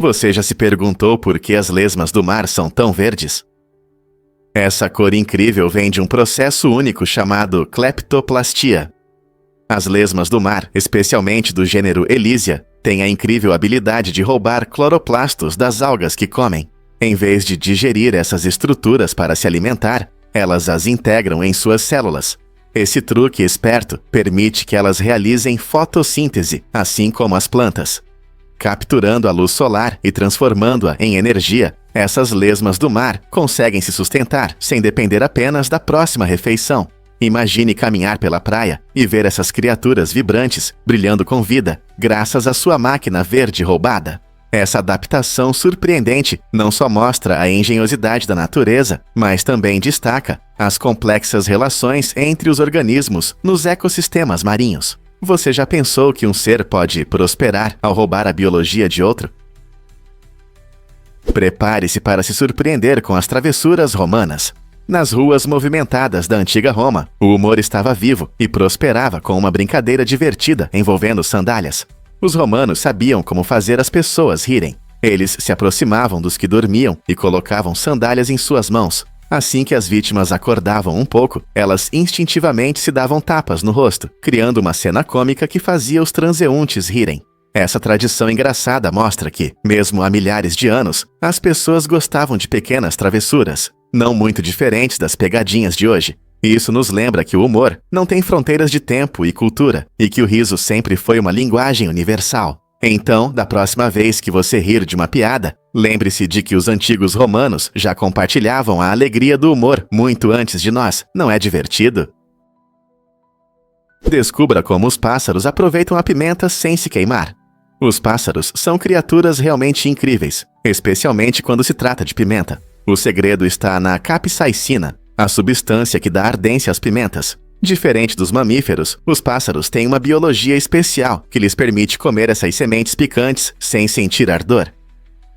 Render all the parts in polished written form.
Você já se perguntou por que as lesmas do mar são tão verdes? Essa cor incrível vem de um processo único chamado cleptoplastia. As lesmas do mar, especialmente do gênero Elysia, têm a incrível habilidade de roubar cloroplastos das algas que comem. Em vez de digerir essas estruturas para se alimentar, elas as integram em suas células. Esse truque esperto permite que elas realizem fotossíntese, assim como as plantas. Capturando a luz solar e transformando-a em energia, essas lesmas do mar conseguem se sustentar sem depender apenas da próxima refeição. Imagine caminhar pela praia e ver essas criaturas vibrantes, brilhando com vida, graças à sua máquina verde roubada. Essa adaptação surpreendente não só mostra a engenhosidade da natureza, mas também destaca as complexas relações entre os organismos nos ecossistemas marinhos. Você já pensou que um ser pode prosperar ao roubar a biologia de outro? Prepare-se para se surpreender com as travessuras romanas. Nas ruas movimentadas da antiga Roma, o humor estava vivo e prosperava com uma brincadeira divertida envolvendo sandálias. Os romanos sabiam como fazer as pessoas rirem. Eles se aproximavam dos que dormiam e colocavam sandálias em suas mãos. Assim que as vítimas acordavam um pouco, elas instintivamente se davam tapas no rosto, criando uma cena cômica que fazia os transeuntes rirem. Essa tradição engraçada mostra que, mesmo há milhares de anos, as pessoas gostavam de pequenas travessuras, não muito diferentes das pegadinhas de hoje. Isso nos lembra que o humor não tem fronteiras de tempo e cultura, e que o riso sempre foi uma linguagem universal. Então, da próxima vez que você rir de uma piada, lembre-se de que os antigos romanos já compartilhavam a alegria do humor muito antes de nós. Não é divertido? Descubra como os pássaros aproveitam a pimenta sem se queimar. Os pássaros são criaturas realmente incríveis, especialmente quando se trata de pimenta. O segredo está na capsaicina, a substância que dá ardência às pimentas. Diferente dos mamíferos, os pássaros têm uma biologia especial que lhes permite comer essas sementes picantes sem sentir ardor.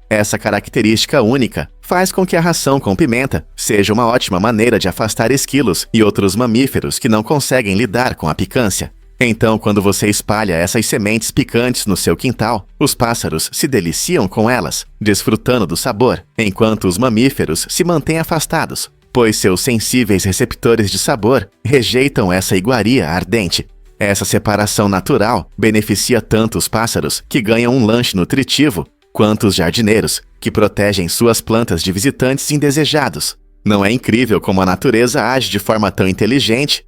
Essa característica única faz com que a ração com pimenta seja uma ótima maneira de afastar esquilos e outros mamíferos que não conseguem lidar com a picância. Então, quando você espalha essas sementes picantes no seu quintal, os pássaros se deliciam com elas, desfrutando do sabor, enquanto os mamíferos se mantêm afastados, pois seus sensíveis receptores de sabor rejeitam essa iguaria ardente. Essa separação natural beneficia tanto os pássaros, que ganham um lanche nutritivo, quanto os jardineiros, que protegem suas plantas de visitantes indesejados. Não é incrível como a natureza age de forma tão inteligente?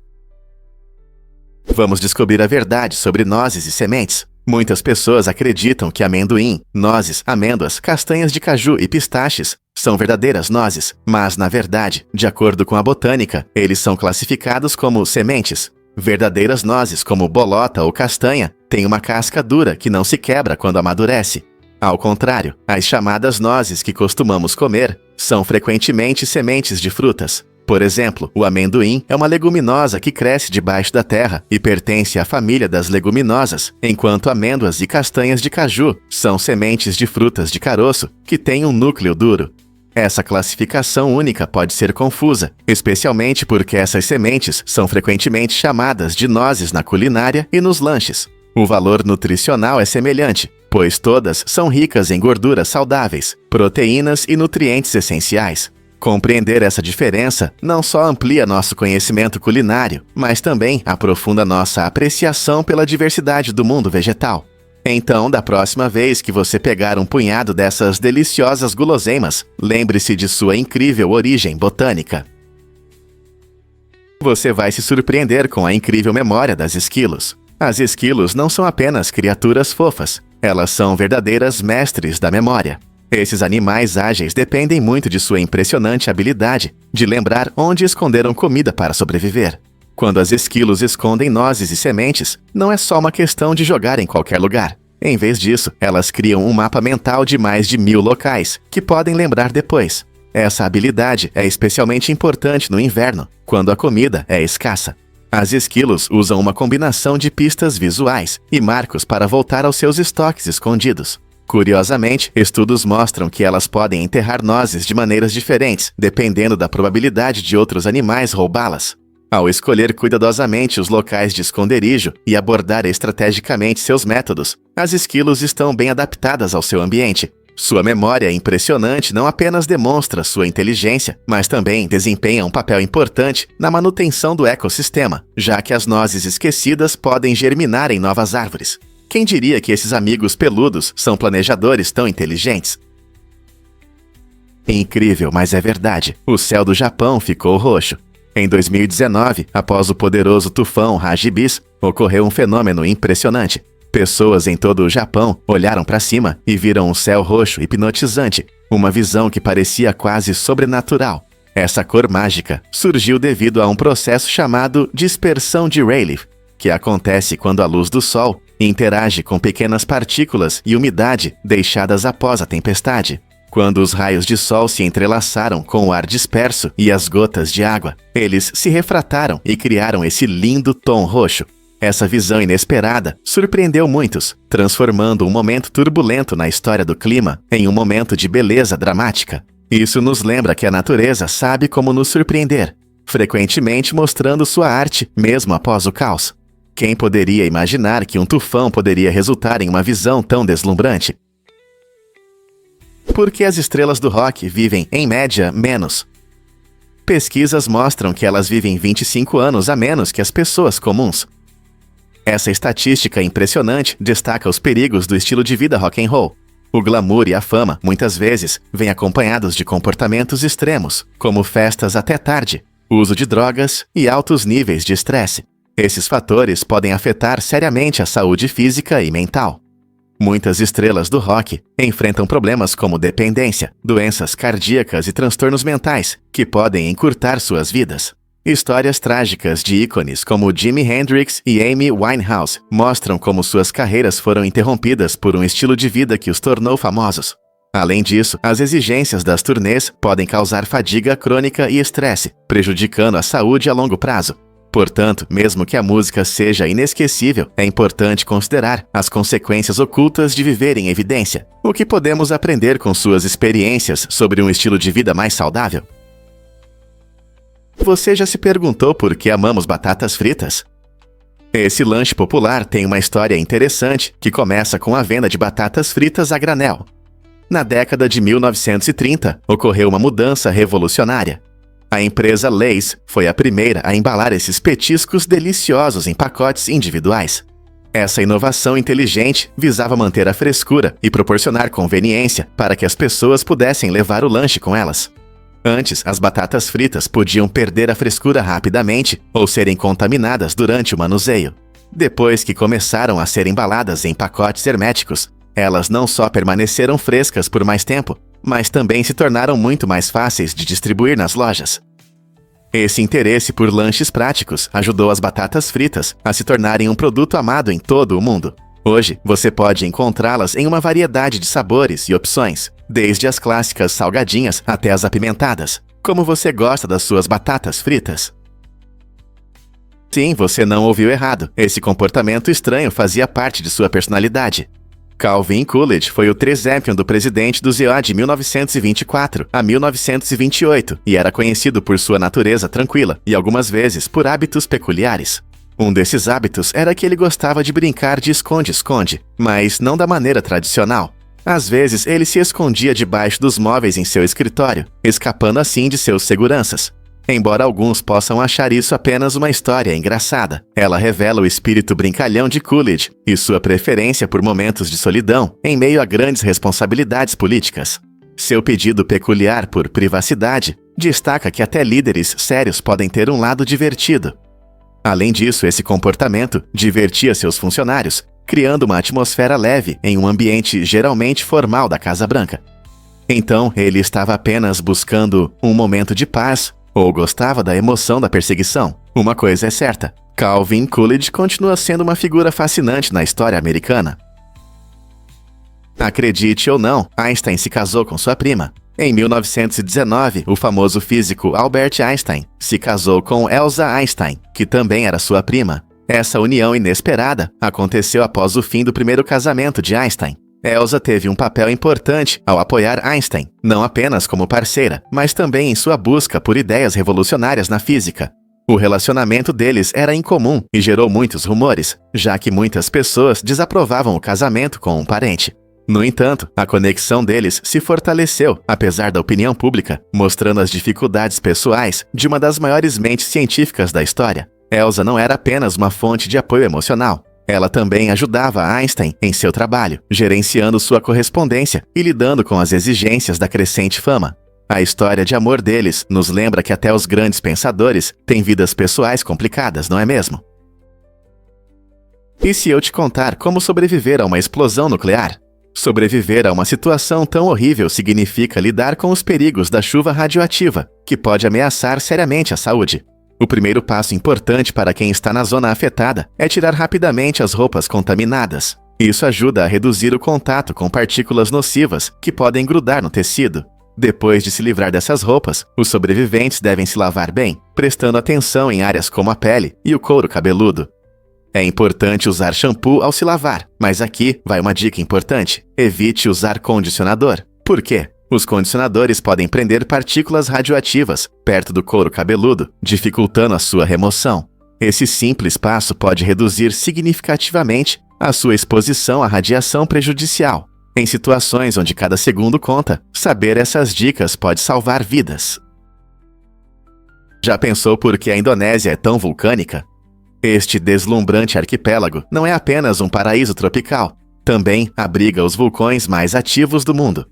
Vamos descobrir a verdade sobre nozes e sementes. Muitas pessoas acreditam que amendoim, nozes, amêndoas, castanhas de caju e pistaches são verdadeiras nozes, mas, na verdade, de acordo com a botânica, eles são classificados como sementes. Verdadeiras nozes, como bolota ou castanha, têm uma casca dura que não se quebra quando amadurece. Ao contrário, as chamadas nozes que costumamos comer são frequentemente sementes de frutas. Por exemplo, o amendoim é uma leguminosa que cresce debaixo da terra e pertence à família das leguminosas, enquanto amêndoas e castanhas de caju são sementes de frutas de caroço que têm um núcleo duro. Essa classificação única pode ser confusa, especialmente porque essas sementes são frequentemente chamadas de nozes na culinária e nos lanches. O valor nutricional é semelhante, pois todas são ricas em gorduras saudáveis, proteínas e nutrientes essenciais. Compreender essa diferença não só amplia nosso conhecimento culinário, mas também aprofunda nossa apreciação pela diversidade do mundo vegetal. Então, da próxima vez que você pegar um punhado dessas deliciosas guloseimas, lembre-se de sua incrível origem botânica. Você vai se surpreender com a incrível memória das esquilos. As esquilos não são apenas criaturas fofas, elas são verdadeiras mestres da memória. Esses animais ágeis dependem muito de sua impressionante habilidade de lembrar onde esconderam comida para sobreviver. Quando as esquilos escondem nozes e sementes, não é só uma questão de jogar em qualquer lugar. Em vez disso, elas criam um mapa mental de mais de 1000 locais, que podem lembrar depois. Essa habilidade é especialmente importante no inverno, quando a comida é escassa. As esquilos usam uma combinação de pistas visuais e marcos para voltar aos seus estoques escondidos. Curiosamente, estudos mostram que elas podem enterrar nozes de maneiras diferentes, dependendo da probabilidade de outros animais roubá-las. Ao escolher cuidadosamente os locais de esconderijo e abordar estrategicamente seus métodos, as esquilos estão bem adaptadas ao seu ambiente. Sua memória impressionante não apenas demonstra sua inteligência, mas também desempenha um papel importante na manutenção do ecossistema, já que as nozes esquecidas podem germinar em novas árvores. Quem diria que esses amigos peludos são planejadores tão inteligentes? Incrível, mas é verdade. O céu do Japão ficou roxo. Em 2019, após o poderoso tufão Hagibis, ocorreu um fenômeno impressionante. Pessoas em todo o Japão olharam para cima e viram um céu roxo hipnotizante, uma visão que parecia quase sobrenatural. Essa cor mágica surgiu devido a um processo chamado dispersão de Rayleigh, que acontece quando a luz do Sol interage com pequenas partículas e umidade deixadas após a tempestade. Quando os raios de sol se entrelaçaram com o ar disperso e as gotas de água, eles se refrataram e criaram esse lindo tom roxo. Essa visão inesperada surpreendeu muitos, transformando um momento turbulento na história do clima em um momento de beleza dramática. Isso nos lembra que a natureza sabe como nos surpreender, frequentemente mostrando sua arte mesmo após o caos. Quem poderia imaginar que um tufão poderia resultar em uma visão tão deslumbrante? Por que as estrelas do rock vivem, em média, menos? Pesquisas mostram que elas vivem 25 anos a menos que as pessoas comuns. Essa estatística impressionante destaca os perigos do estilo de vida rock and roll. O glamour e a fama, muitas vezes, vêm acompanhados de comportamentos extremos, como festas até tarde, uso de drogas e altos níveis de estresse. Esses fatores podem afetar seriamente a saúde física e mental. Muitas estrelas do rock enfrentam problemas como dependência, doenças cardíacas e transtornos mentais, que podem encurtar suas vidas. Histórias trágicas de ícones como Jimi Hendrix e Amy Winehouse mostram como suas carreiras foram interrompidas por um estilo de vida que os tornou famosos. Além disso, as exigências das turnês podem causar fadiga crônica e estresse, prejudicando a saúde a longo prazo. Portanto, mesmo que a música seja inesquecível, é importante considerar as consequências ocultas de viver em evidência. O que podemos aprender com suas experiências sobre um estilo de vida mais saudável? Você já se perguntou por que amamos batatas fritas? Esse lanche popular tem uma história interessante que começa com a venda de batatas fritas a granel. Na década de 1930, ocorreu uma mudança revolucionária. A empresa Lay's foi a primeira a embalar esses petiscos deliciosos em pacotes individuais. Essa inovação inteligente visava manter a frescura e proporcionar conveniência para que as pessoas pudessem levar o lanche com elas. Antes, as batatas fritas podiam perder a frescura rapidamente ou serem contaminadas durante o manuseio. Depois que começaram a ser embaladas em pacotes herméticos, elas não só permaneceram frescas por mais tempo, mas também se tornaram muito mais fáceis de distribuir nas lojas. Esse interesse por lanches práticos ajudou as batatas fritas a se tornarem um produto amado em todo o mundo. Hoje, você pode encontrá-las em uma variedade de sabores e opções, desde as clássicas salgadinhas até as apimentadas. Como você gosta das suas batatas fritas? Sim, você não ouviu errado. Esse comportamento estranho fazia parte de sua personalidade. Calvin Coolidge foi o trezepion do presidente do ZA de 1924 a 1928 e era conhecido por sua natureza tranquila e algumas vezes por hábitos peculiares. Um desses hábitos era que ele gostava de brincar de esconde-esconde, mas não da maneira tradicional. Às vezes, ele se escondia debaixo dos móveis em seu escritório, escapando assim de seus seguranças. Embora alguns possam achar isso apenas uma história engraçada, ela revela o espírito brincalhão de Coolidge e sua preferência por momentos de solidão em meio a grandes responsabilidades políticas. Seu pedido peculiar por privacidade destaca que até líderes sérios podem ter um lado divertido. Além disso, esse comportamento divertia seus funcionários, criando uma atmosfera leve em um ambiente geralmente formal da Casa Branca. Então, ele estava apenas buscando um momento de paz ou gostava da emoção da perseguição? Uma coisa é certa, Calvin Coolidge continua sendo uma figura fascinante na história americana. Acredite ou não, Einstein se casou com sua prima. Em 1919, o famoso físico Albert Einstein se casou com Elsa Einstein, que também era sua prima. Essa união inesperada aconteceu após o fim do primeiro casamento de Einstein. Elsa teve um papel importante ao apoiar Einstein, não apenas como parceira, mas também em sua busca por ideias revolucionárias na física. O relacionamento deles era incomum e gerou muitos rumores, já que muitas pessoas desaprovavam o casamento com um parente. No entanto, a conexão deles se fortaleceu, apesar da opinião pública, mostrando as dificuldades pessoais de uma das maiores mentes científicas da história. Elsa não era apenas uma fonte de apoio emocional. Ela também ajudava Einstein em seu trabalho, gerenciando sua correspondência e lidando com as exigências da crescente fama. A história de amor deles nos lembra que até os grandes pensadores têm vidas pessoais complicadas, não é mesmo? E se eu te contar como sobreviver a uma explosão nuclear? Sobreviver a uma situação tão horrível significa lidar com os perigos da chuva radioativa, que pode ameaçar seriamente a saúde. O primeiro passo importante para quem está na zona afetada é tirar rapidamente as roupas contaminadas. Isso ajuda a reduzir o contato com partículas nocivas que podem grudar no tecido. Depois de se livrar dessas roupas, os sobreviventes devem se lavar bem, prestando atenção em áreas como a pele e o couro cabeludo. É importante usar shampoo ao se lavar, mas aqui vai uma dica importante: evite usar condicionador. Por quê? Os condicionadores podem prender partículas radioativas perto do couro cabeludo, dificultando a sua remoção. Esse simples passo pode reduzir significativamente a sua exposição à radiação prejudicial. Em situações onde cada segundo conta, saber essas dicas pode salvar vidas. Já pensou por que a Indonésia é tão vulcânica? Este deslumbrante arquipélago não é apenas um paraíso tropical, também abriga os vulcões mais ativos do mundo.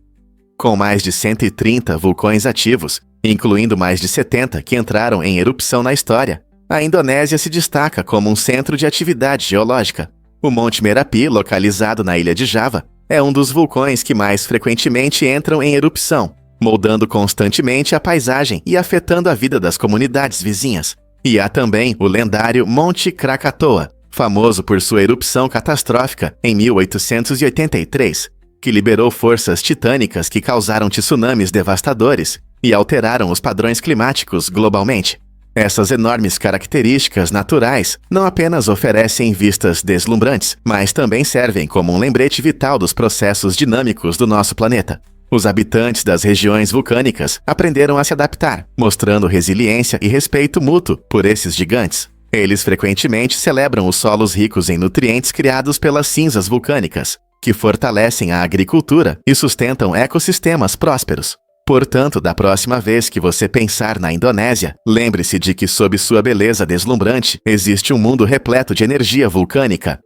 Com mais de 130 vulcões ativos, incluindo mais de 70 que entraram em erupção na história, a Indonésia se destaca como um centro de atividade geológica. O Monte Merapi, localizado na ilha de Java, é um dos vulcões que mais frequentemente entram em erupção, moldando constantemente a paisagem e afetando a vida das comunidades vizinhas. E há também o lendário Monte Krakatoa, famoso por sua erupção catastrófica em 1883, que liberou forças titânicas que causaram tsunamis devastadores e alteraram os padrões climáticos globalmente. Essas enormes características naturais não apenas oferecem vistas deslumbrantes, mas também servem como um lembrete vital dos processos dinâmicos do nosso planeta. Os habitantes das regiões vulcânicas aprenderam a se adaptar, mostrando resiliência e respeito mútuo por esses gigantes. Eles frequentemente celebram os solos ricos em nutrientes criados pelas cinzas vulcânicas, que fortalecem a agricultura e sustentam ecossistemas prósperos. Portanto, da próxima vez que você pensar na Indonésia, lembre-se de que sob sua beleza deslumbrante, existe um mundo repleto de energia vulcânica.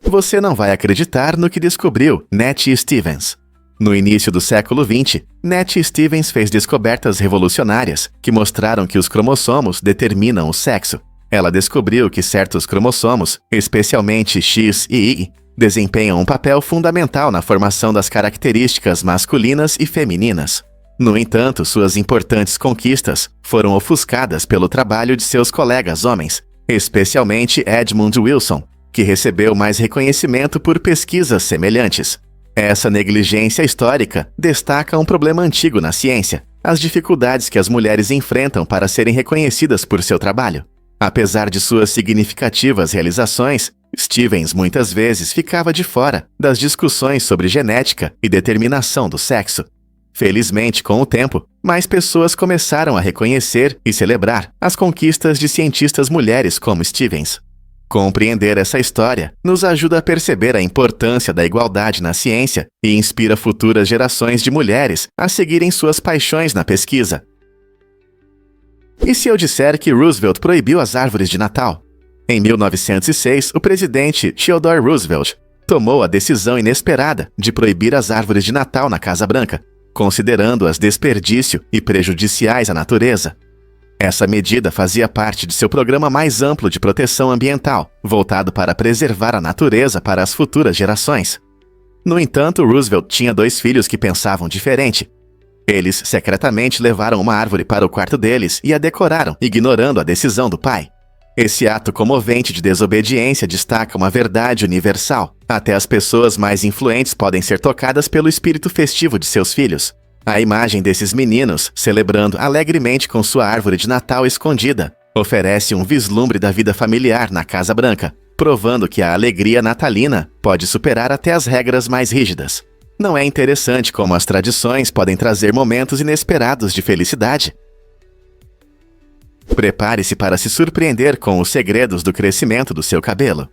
Você não vai acreditar no que descobriu Nettie Stevens. No início do século XX, Nettie Stevens fez descobertas revolucionárias que mostraram que os cromossomos determinam o sexo. Ela descobriu que certos cromossomos, especialmente X e Y, desempenham um papel fundamental na formação das características masculinas e femininas. No entanto, suas importantes conquistas foram ofuscadas pelo trabalho de seus colegas homens, especialmente Edmund Wilson, que recebeu mais reconhecimento por pesquisas semelhantes. Essa negligência histórica destaca um problema antigo na ciência: as dificuldades que as mulheres enfrentam para serem reconhecidas por seu trabalho. Apesar de suas significativas realizações, Stevens muitas vezes ficava de fora das discussões sobre genética e determinação do sexo. Felizmente, com o tempo, mais pessoas começaram a reconhecer e celebrar as conquistas de cientistas mulheres como Stevens. Compreender essa história nos ajuda a perceber a importância da igualdade na ciência e inspira futuras gerações de mulheres a seguirem suas paixões na pesquisa. E se eu disser que Roosevelt proibiu as árvores de Natal? Em 1906, o presidente Theodore Roosevelt tomou a decisão inesperada de proibir as árvores de Natal na Casa Branca, considerando-as desperdício e prejudiciais à natureza. Essa medida fazia parte de seu programa mais amplo de proteção ambiental, voltado para preservar a natureza para as futuras gerações. No entanto, Roosevelt tinha 2 filhos que pensavam diferente. Eles secretamente levaram uma árvore para o quarto deles e a decoraram, ignorando a decisão do pai. Esse ato comovente de desobediência destaca uma verdade universal: até as pessoas mais influentes podem ser tocadas pelo espírito festivo de seus filhos. A imagem desses meninos, celebrando alegremente com sua árvore de Natal escondida, oferece um vislumbre da vida familiar na Casa Branca, provando que a alegria natalina pode superar até as regras mais rígidas. Não é interessante como as tradições podem trazer momentos inesperados de felicidade? Prepare-se para se surpreender com os segredos do crescimento do seu cabelo.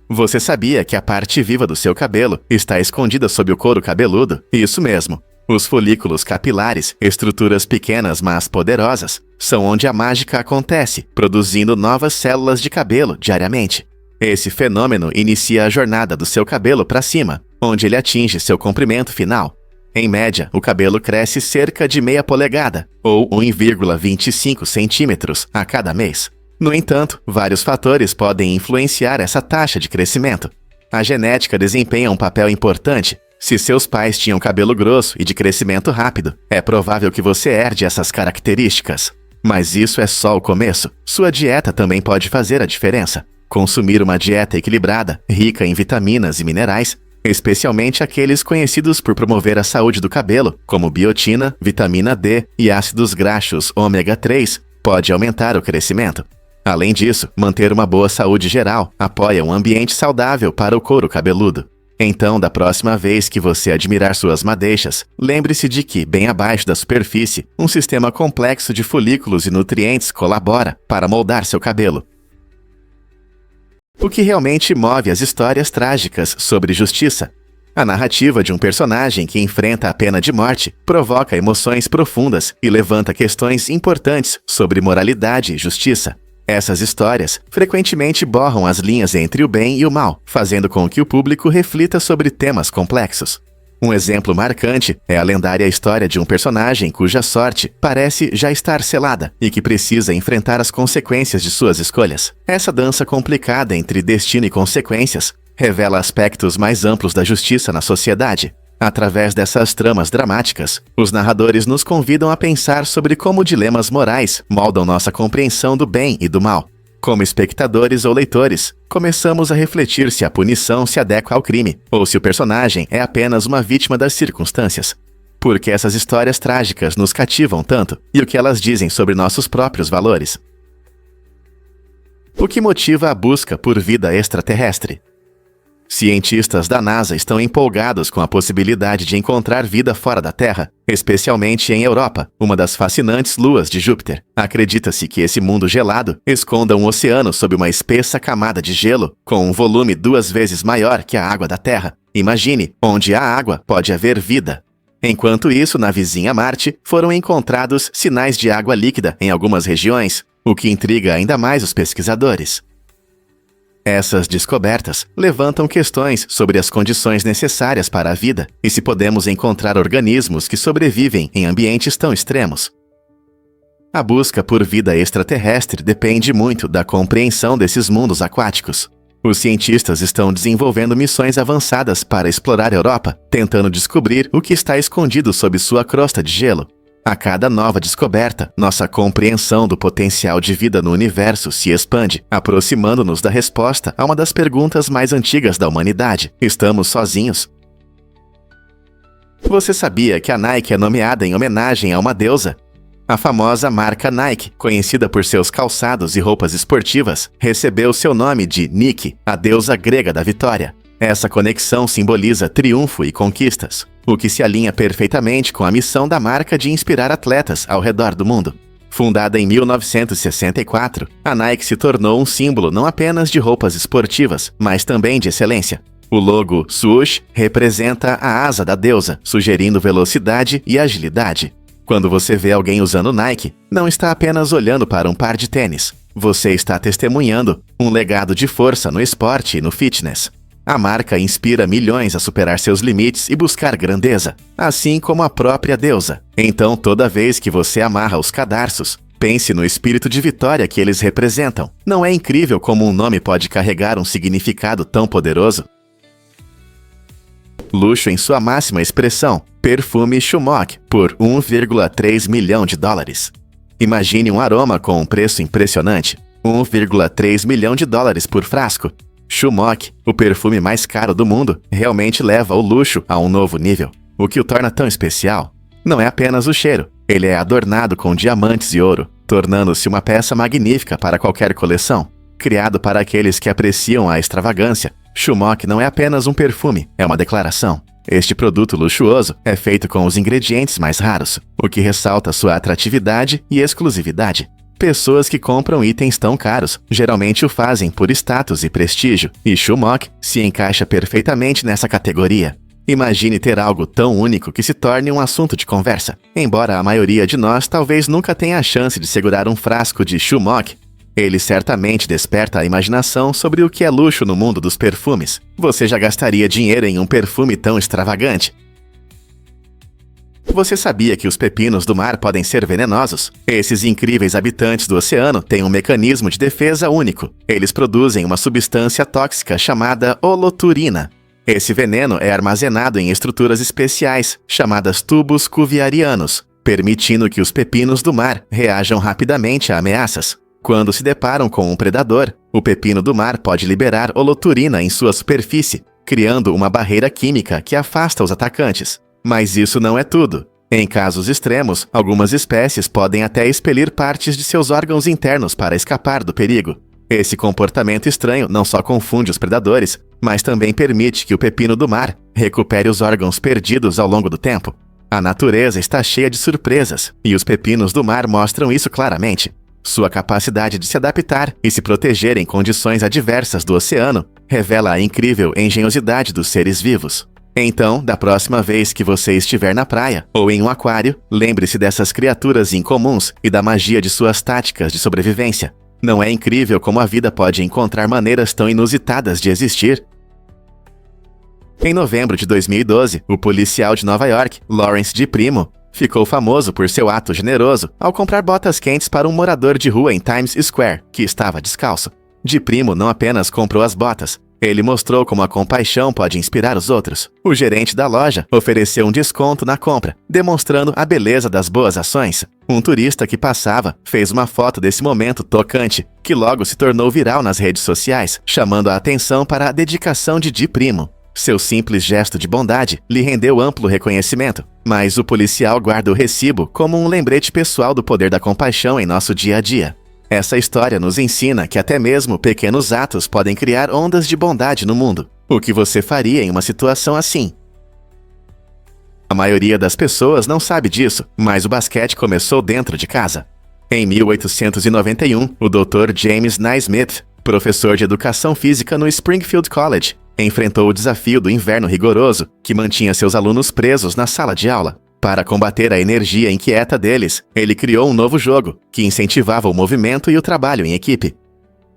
Você sabia que a parte viva do seu cabelo está escondida sob o couro cabeludo? Isso mesmo. Os folículos capilares, estruturas pequenas mas poderosas, são onde a mágica acontece, produzindo novas células de cabelo diariamente. Esse fenômeno inicia a jornada do seu cabelo para cima, onde ele atinge seu comprimento final. Em média, o cabelo cresce cerca de meia polegada, ou 1,25 centímetros, a cada mês. No entanto, vários fatores podem influenciar essa taxa de crescimento. A genética desempenha um papel importante. Se seus pais tinham cabelo grosso e de crescimento rápido, é provável que você herde essas características. Mas isso é só o começo. Sua dieta também pode fazer a diferença. Consumir uma dieta equilibrada, rica em vitaminas e minerais, especialmente aqueles conhecidos por promover a saúde do cabelo, como biotina, vitamina D e ácidos graxos ômega 3, pode aumentar o crescimento. Além disso, manter uma boa saúde geral apoia um ambiente saudável para o couro cabeludo. Então, da próxima vez que você admirar suas madeixas, lembre-se de que, bem abaixo da superfície, um sistema complexo de folículos e nutrientes colabora para moldar seu cabelo. O que realmente move as histórias trágicas sobre justiça? A narrativa de um personagem que enfrenta a pena de morte provoca emoções profundas e levanta questões importantes sobre moralidade e justiça. Essas histórias frequentemente borram as linhas entre o bem e o mal, fazendo com que o público reflita sobre temas complexos. Um exemplo marcante é a lendária história de um personagem cuja sorte parece já estar selada e que precisa enfrentar as consequências de suas escolhas. Essa dança complicada entre destino e consequências revela aspectos mais amplos da justiça na sociedade. Através dessas tramas dramáticas, os narradores nos convidam a pensar sobre como dilemas morais moldam nossa compreensão do bem e do mal. Como espectadores ou leitores, começamos a refletir se a punição se adequa ao crime, ou se o personagem é apenas uma vítima das circunstâncias. Por que essas histórias trágicas nos cativam tanto, e o que elas dizem sobre nossos próprios valores? O que motiva a busca por vida extraterrestre? Cientistas da NASA estão empolgados com a possibilidade de encontrar vida fora da Terra, especialmente em Europa, uma das fascinantes luas de Júpiter. Acredita-se que esse mundo gelado esconda um oceano sob uma espessa camada de gelo, com um volume 2 vezes maior que a água da Terra. Imagine, onde há água, pode haver vida. Enquanto isso, na vizinha Marte, foram encontrados sinais de água líquida em algumas regiões, o que intriga ainda mais os pesquisadores. Essas descobertas levantam questões sobre as condições necessárias para a vida e se podemos encontrar organismos que sobrevivem em ambientes tão extremos. A busca por vida extraterrestre depende muito da compreensão desses mundos aquáticos. Os cientistas estão desenvolvendo missões avançadas para explorar a Europa, tentando descobrir o que está escondido sob sua crosta de gelo. A cada nova descoberta, nossa compreensão do potencial de vida no universo se expande, aproximando-nos da resposta a uma das perguntas mais antigas da humanidade: estamos sozinhos? Você sabia que a Nike é nomeada em homenagem a uma deusa? A famosa marca Nike, conhecida por seus calçados e roupas esportivas, recebeu seu nome de Nike, a deusa grega da vitória. Essa conexão simboliza triunfo e conquistas, o que se alinha perfeitamente com a missão da marca de inspirar atletas ao redor do mundo. Fundada em 1964, a Nike se tornou um símbolo não apenas de roupas esportivas, mas também de excelência. O logo swoosh representa a asa da deusa, sugerindo velocidade e agilidade. Quando você vê alguém usando Nike, não está apenas olhando para um par de tênis. Você está testemunhando um legado de força no esporte e no fitness. A marca inspira milhões a superar seus limites e buscar grandeza, assim como a própria deusa. Então, toda vez que você amarra os cadarços, pense no espírito de vitória que eles representam. Não é incrível como um nome pode carregar um significado tão poderoso? Luxo em sua máxima expressão. Perfume Shumok, por $1,3 milhão. Imagine um aroma com um preço impressionante. $1,3 milhão por frasco. Shumok, o perfume mais caro do mundo, realmente leva o luxo a um novo nível. O que o torna tão especial não é apenas o cheiro, ele é adornado com diamantes e ouro, tornando-se uma peça magnífica para qualquer coleção. Criado para aqueles que apreciam a extravagância, Shumok não é apenas um perfume, é uma declaração. Este produto luxuoso é feito com os ingredientes mais raros, o que ressalta sua atratividade e exclusividade. Pessoas que compram itens tão caros geralmente o fazem por status e prestígio, e Shumok se encaixa perfeitamente nessa categoria. Imagine ter algo tão único que se torne um assunto de conversa. Embora a maioria de nós talvez nunca tenha a chance de segurar um frasco de Shumok, ele certamente desperta a imaginação sobre o que é luxo no mundo dos perfumes. Você já gastaria dinheiro em um perfume tão extravagante? Você sabia que os pepinos do mar podem ser venenosos? Esses incríveis habitantes do oceano têm um mecanismo de defesa único. Eles produzem uma substância tóxica chamada holoturina. Esse veneno é armazenado em estruturas especiais, chamadas tubos cuviarianos, permitindo que os pepinos do mar reajam rapidamente a ameaças. Quando se deparam com um predador, o pepino do mar pode liberar holoturina em sua superfície, criando uma barreira química que afasta os atacantes. Mas isso não é tudo. Em casos extremos, algumas espécies podem até expelir partes de seus órgãos internos para escapar do perigo. Esse comportamento estranho não só confunde os predadores, mas também permite que o pepino do mar recupere os órgãos perdidos ao longo do tempo. A natureza está cheia de surpresas, e os pepinos do mar mostram isso claramente. Sua capacidade de se adaptar e se proteger em condições adversas do oceano revela a incrível engenhosidade dos seres vivos. Então, da próxima vez que você estiver na praia ou em um aquário, lembre-se dessas criaturas incomuns e da magia de suas táticas de sobrevivência. Não é incrível como a vida pode encontrar maneiras tão inusitadas de existir? Em novembro de 2012, o policial de Nova York, Lawrence Di Primo, ficou famoso por seu ato generoso ao comprar botas quentes para um morador de rua em Times Square, que estava descalço. Di Primo não apenas comprou as botas, ele mostrou como a compaixão pode inspirar os outros. O gerente da loja ofereceu um desconto na compra, demonstrando a beleza das boas ações. Um turista que passava fez uma foto desse momento tocante, que logo se tornou viral nas redes sociais, chamando a atenção para a dedicação de Di Primo. Seu simples gesto de bondade lhe rendeu amplo reconhecimento, mas o policial guarda o recibo como um lembrete pessoal do poder da compaixão em nosso dia a dia. Essa história nos ensina que até mesmo pequenos atos podem criar ondas de bondade no mundo. O que você faria em uma situação assim? A maioria das pessoas não sabe disso, mas o basquete começou dentro de casa. Em 1891, o Dr. James Naismith, professor de educação física no Springfield College, enfrentou o desafio do inverno rigoroso, que mantinha seus alunos presos na sala de aula. Para combater a energia inquieta deles, ele criou um novo jogo, que incentivava o movimento e o trabalho em equipe.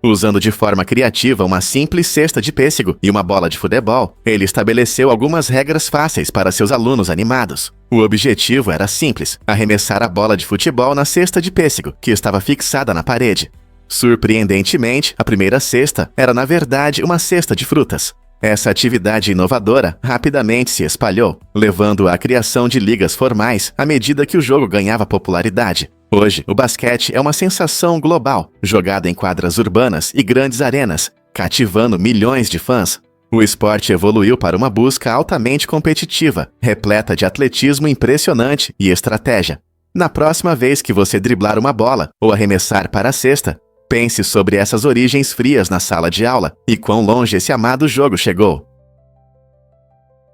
Usando de forma criativa uma simples cesta de pêssego e uma bola de futebol, ele estabeleceu algumas regras fáceis para seus alunos animados. O objetivo era simples: arremessar a bola de futebol na cesta de pêssego, que estava fixada na parede. Surpreendentemente, a primeira cesta era na verdade uma cesta de frutas. Essa atividade inovadora rapidamente se espalhou, levando à criação de ligas formais à medida que o jogo ganhava popularidade. Hoje, o basquete é uma sensação global, jogado em quadras urbanas e grandes arenas, cativando milhões de fãs. O esporte evoluiu para uma busca altamente competitiva, repleta de atletismo impressionante e estratégia. Na próxima vez que você driblar uma bola ou arremessar para a cesta, pense sobre essas origens frias na sala de aula e quão longe esse amado jogo chegou.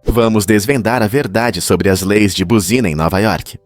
Vamos desvendar a verdade sobre as leis de buzina em Nova York.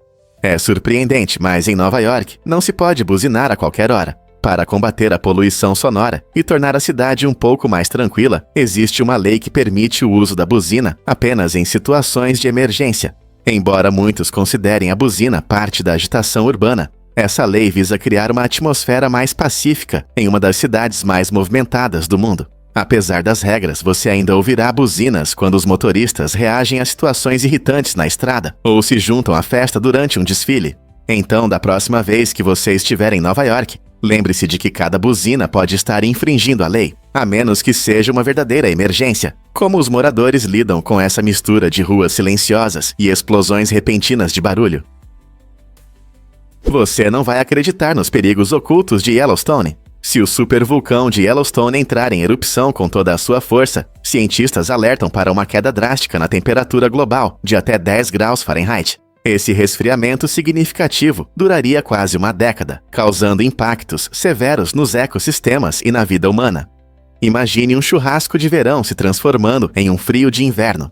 É surpreendente, mas em Nova York não se pode buzinar a qualquer hora. Para combater a poluição sonora e tornar a cidade um pouco mais tranquila, existe uma lei que permite o uso da buzina apenas em situações de emergência. Embora muitos considerem a buzina parte da agitação urbana, essa lei visa criar uma atmosfera mais pacífica em uma das cidades mais movimentadas do mundo. Apesar das regras, você ainda ouvirá buzinas quando os motoristas reagem a situações irritantes na estrada ou se juntam à festa durante um desfile. Então, da próxima vez que você estiver em Nova York, lembre-se de que cada buzina pode estar infringindo a lei, a menos que seja uma verdadeira emergência. Como os moradores lidam com essa mistura de ruas silenciosas e explosões repentinas de barulho? Você não vai acreditar nos perigos ocultos de Yellowstone. Se o supervulcão de Yellowstone entrar em erupção com toda a sua força, cientistas alertam para uma queda drástica na temperatura global de até 10 graus Fahrenheit. Esse resfriamento significativo duraria quase uma década, causando impactos severos nos ecossistemas e na vida humana. Imagine um churrasco de verão se transformando em um frio de inverno.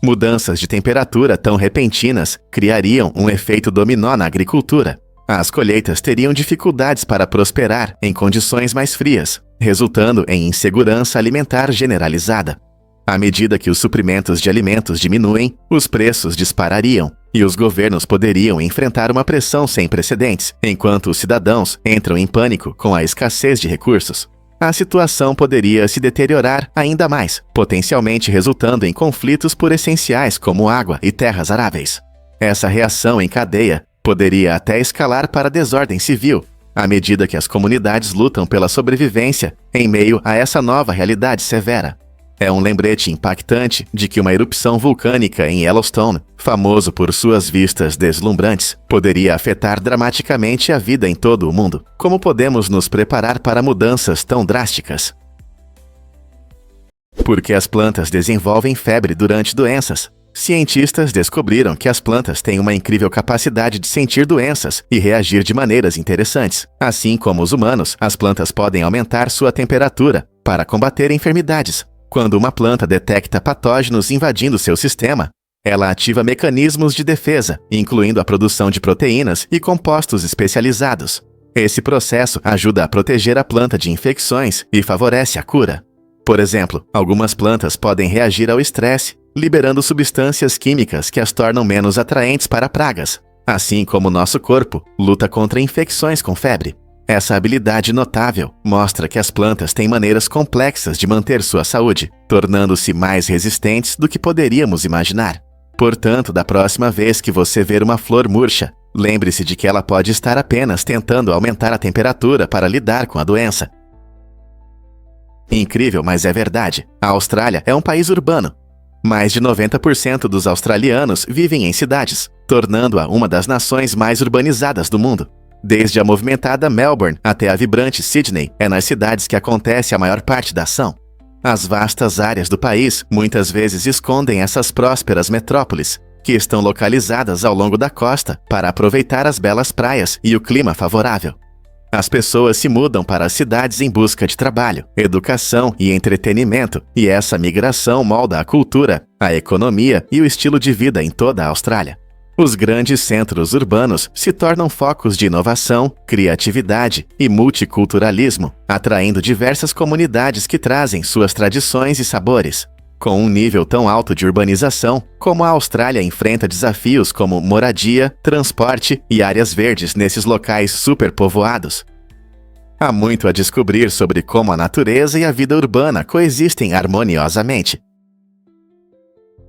Mudanças de temperatura tão repentinas criariam um efeito dominó na agricultura. As colheitas teriam dificuldades para prosperar em condições mais frias, resultando em insegurança alimentar generalizada. À medida que os suprimentos de alimentos diminuem, os preços disparariam, e os governos poderiam enfrentar uma pressão sem precedentes, enquanto os cidadãos entram em pânico com a escassez de recursos. A situação poderia se deteriorar ainda mais, potencialmente resultando em conflitos por essenciais como água e terras aráveis. Essa reação em cadeia poderia até escalar para desordem civil, à medida que as comunidades lutam pela sobrevivência em meio a essa nova realidade severa. É um lembrete impactante de que uma erupção vulcânica em Yellowstone, famoso por suas vistas deslumbrantes, poderia afetar dramaticamente a vida em todo o mundo. Como podemos nos preparar para mudanças tão drásticas? Porque as plantas desenvolvem febre durante doenças. Cientistas descobriram que as plantas têm uma incrível capacidade de sentir doenças e reagir de maneiras interessantes. Assim como os humanos, as plantas podem aumentar sua temperatura para combater enfermidades. Quando uma planta detecta patógenos invadindo seu sistema, ela ativa mecanismos de defesa, incluindo a produção de proteínas e compostos especializados. Esse processo ajuda a proteger a planta de infecções e favorece a cura. Por exemplo, algumas plantas podem reagir ao estresse, liberando substâncias químicas que as tornam menos atraentes para pragas, assim como nosso corpo luta contra infecções com febre. Essa habilidade notável mostra que as plantas têm maneiras complexas de manter sua saúde, tornando-se mais resistentes do que poderíamos imaginar. Portanto, da próxima vez que você ver uma flor murcha, lembre-se de que ela pode estar apenas tentando aumentar a temperatura para lidar com a doença. Incrível, mas é verdade. A Austrália é um país urbano. Mais de 90% dos australianos vivem em cidades, tornando-a uma das nações mais urbanizadas do mundo. Desde a movimentada Melbourne até a vibrante Sydney, é nas cidades que acontece a maior parte da ação. As vastas áreas do país muitas vezes escondem essas prósperas metrópoles, que estão localizadas ao longo da costa para aproveitar as belas praias e o clima favorável. As pessoas se mudam para as cidades em busca de trabalho, educação e entretenimento, e essa migração molda a cultura, a economia e o estilo de vida em toda a Austrália. Os grandes centros urbanos se tornam focos de inovação, criatividade e multiculturalismo, atraindo diversas comunidades que trazem suas tradições e sabores. Com um nível tão alto de urbanização, como a Austrália enfrenta desafios como moradia, transporte e áreas verdes nesses locais superpovoados. Há muito a descobrir sobre como a natureza e a vida urbana coexistem harmoniosamente.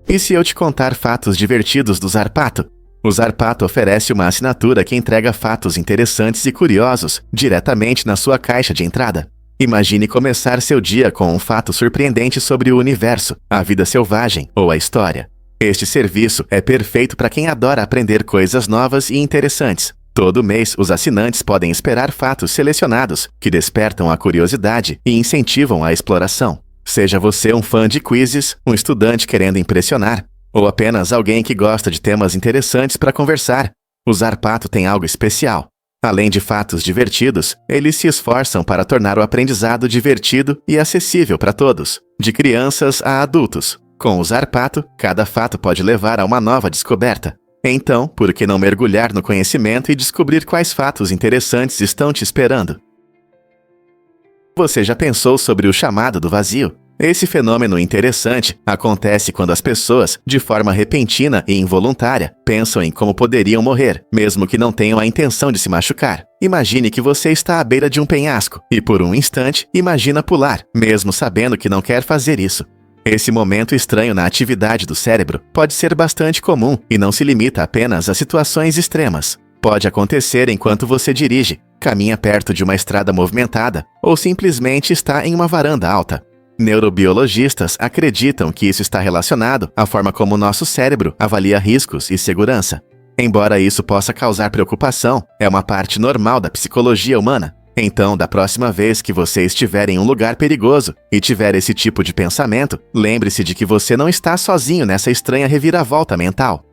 E se eu te contar fatos divertidos do Zarpato? O Zarpato oferece uma assinatura que entrega fatos interessantes e curiosos diretamente na sua caixa de entrada. Imagine começar seu dia com um fato surpreendente sobre o universo, a vida selvagem ou a história. Este serviço é perfeito para quem adora aprender coisas novas e interessantes. Todo mês, os assinantes podem esperar fatos selecionados que despertam a curiosidade e incentivam a exploração. Seja você um fã de quizzes, um estudante querendo impressionar, ou apenas alguém que gosta de temas interessantes para conversar, o Zarpato tem algo especial. Além de fatos divertidos, eles se esforçam para tornar o aprendizado divertido e acessível para todos, de crianças a adultos. Com o Zarpato, cada fato pode levar a uma nova descoberta. Então, por que não mergulhar no conhecimento e descobrir quais fatos interessantes estão te esperando? Você já pensou sobre o chamado do vazio? Esse fenômeno interessante acontece quando as pessoas, de forma repentina e involuntária, pensam em como poderiam morrer, mesmo que não tenham a intenção de se machucar. Imagine que você está à beira de um penhasco e, por um instante, imagina pular, mesmo sabendo que não quer fazer isso. Esse momento estranho na atividade do cérebro pode ser bastante comum e não se limita apenas a situações extremas. Pode acontecer enquanto você dirige, caminha perto de uma estrada movimentada ou simplesmente está em uma varanda alta. Neurobiologistas acreditam que isso está relacionado à forma como o nosso cérebro avalia riscos e segurança. Embora isso possa causar preocupação, é uma parte normal da psicologia humana. Então, da próxima vez que você estiver em um lugar perigoso e tiver esse tipo de pensamento, lembre-se de que você não está sozinho nessa estranha reviravolta mental.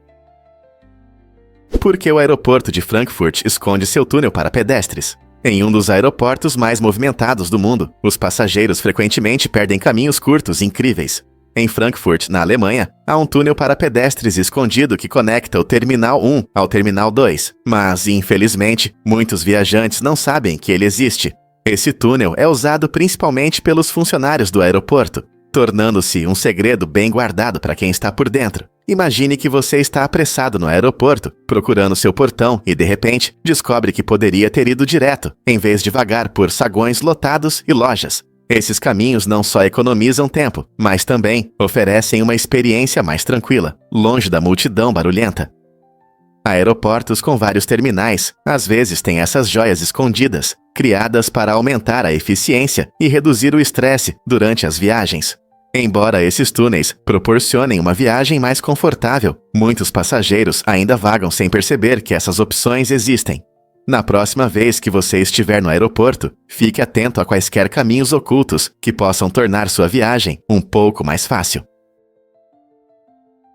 Por que o aeroporto de Frankfurt esconde seu túnel para pedestres? Em um dos aeroportos mais movimentados do mundo, os passageiros frequentemente perdem caminhos curtos incríveis. Em Frankfurt, na Alemanha, há um túnel para pedestres escondido que conecta o Terminal 1 ao Terminal 2, mas, infelizmente, muitos viajantes não sabem que ele existe. Esse túnel é usado principalmente pelos funcionários do aeroporto, tornando-se um segredo bem guardado para quem está por dentro. Imagine que você está apressado no aeroporto, procurando seu portão e, de repente, descobre que poderia ter ido direto, em vez de vagar por saguões lotados e lojas. Esses caminhos não só economizam tempo, mas também oferecem uma experiência mais tranquila, longe da multidão barulhenta. Aeroportos com vários terminais, às vezes têm essas joias escondidas, criadas para aumentar a eficiência e reduzir o estresse durante as viagens. Embora esses túneis proporcionem uma viagem mais confortável, muitos passageiros ainda vagam sem perceber que essas opções existem. Na próxima vez que você estiver no aeroporto, fique atento a quaisquer caminhos ocultos que possam tornar sua viagem um pouco mais fácil.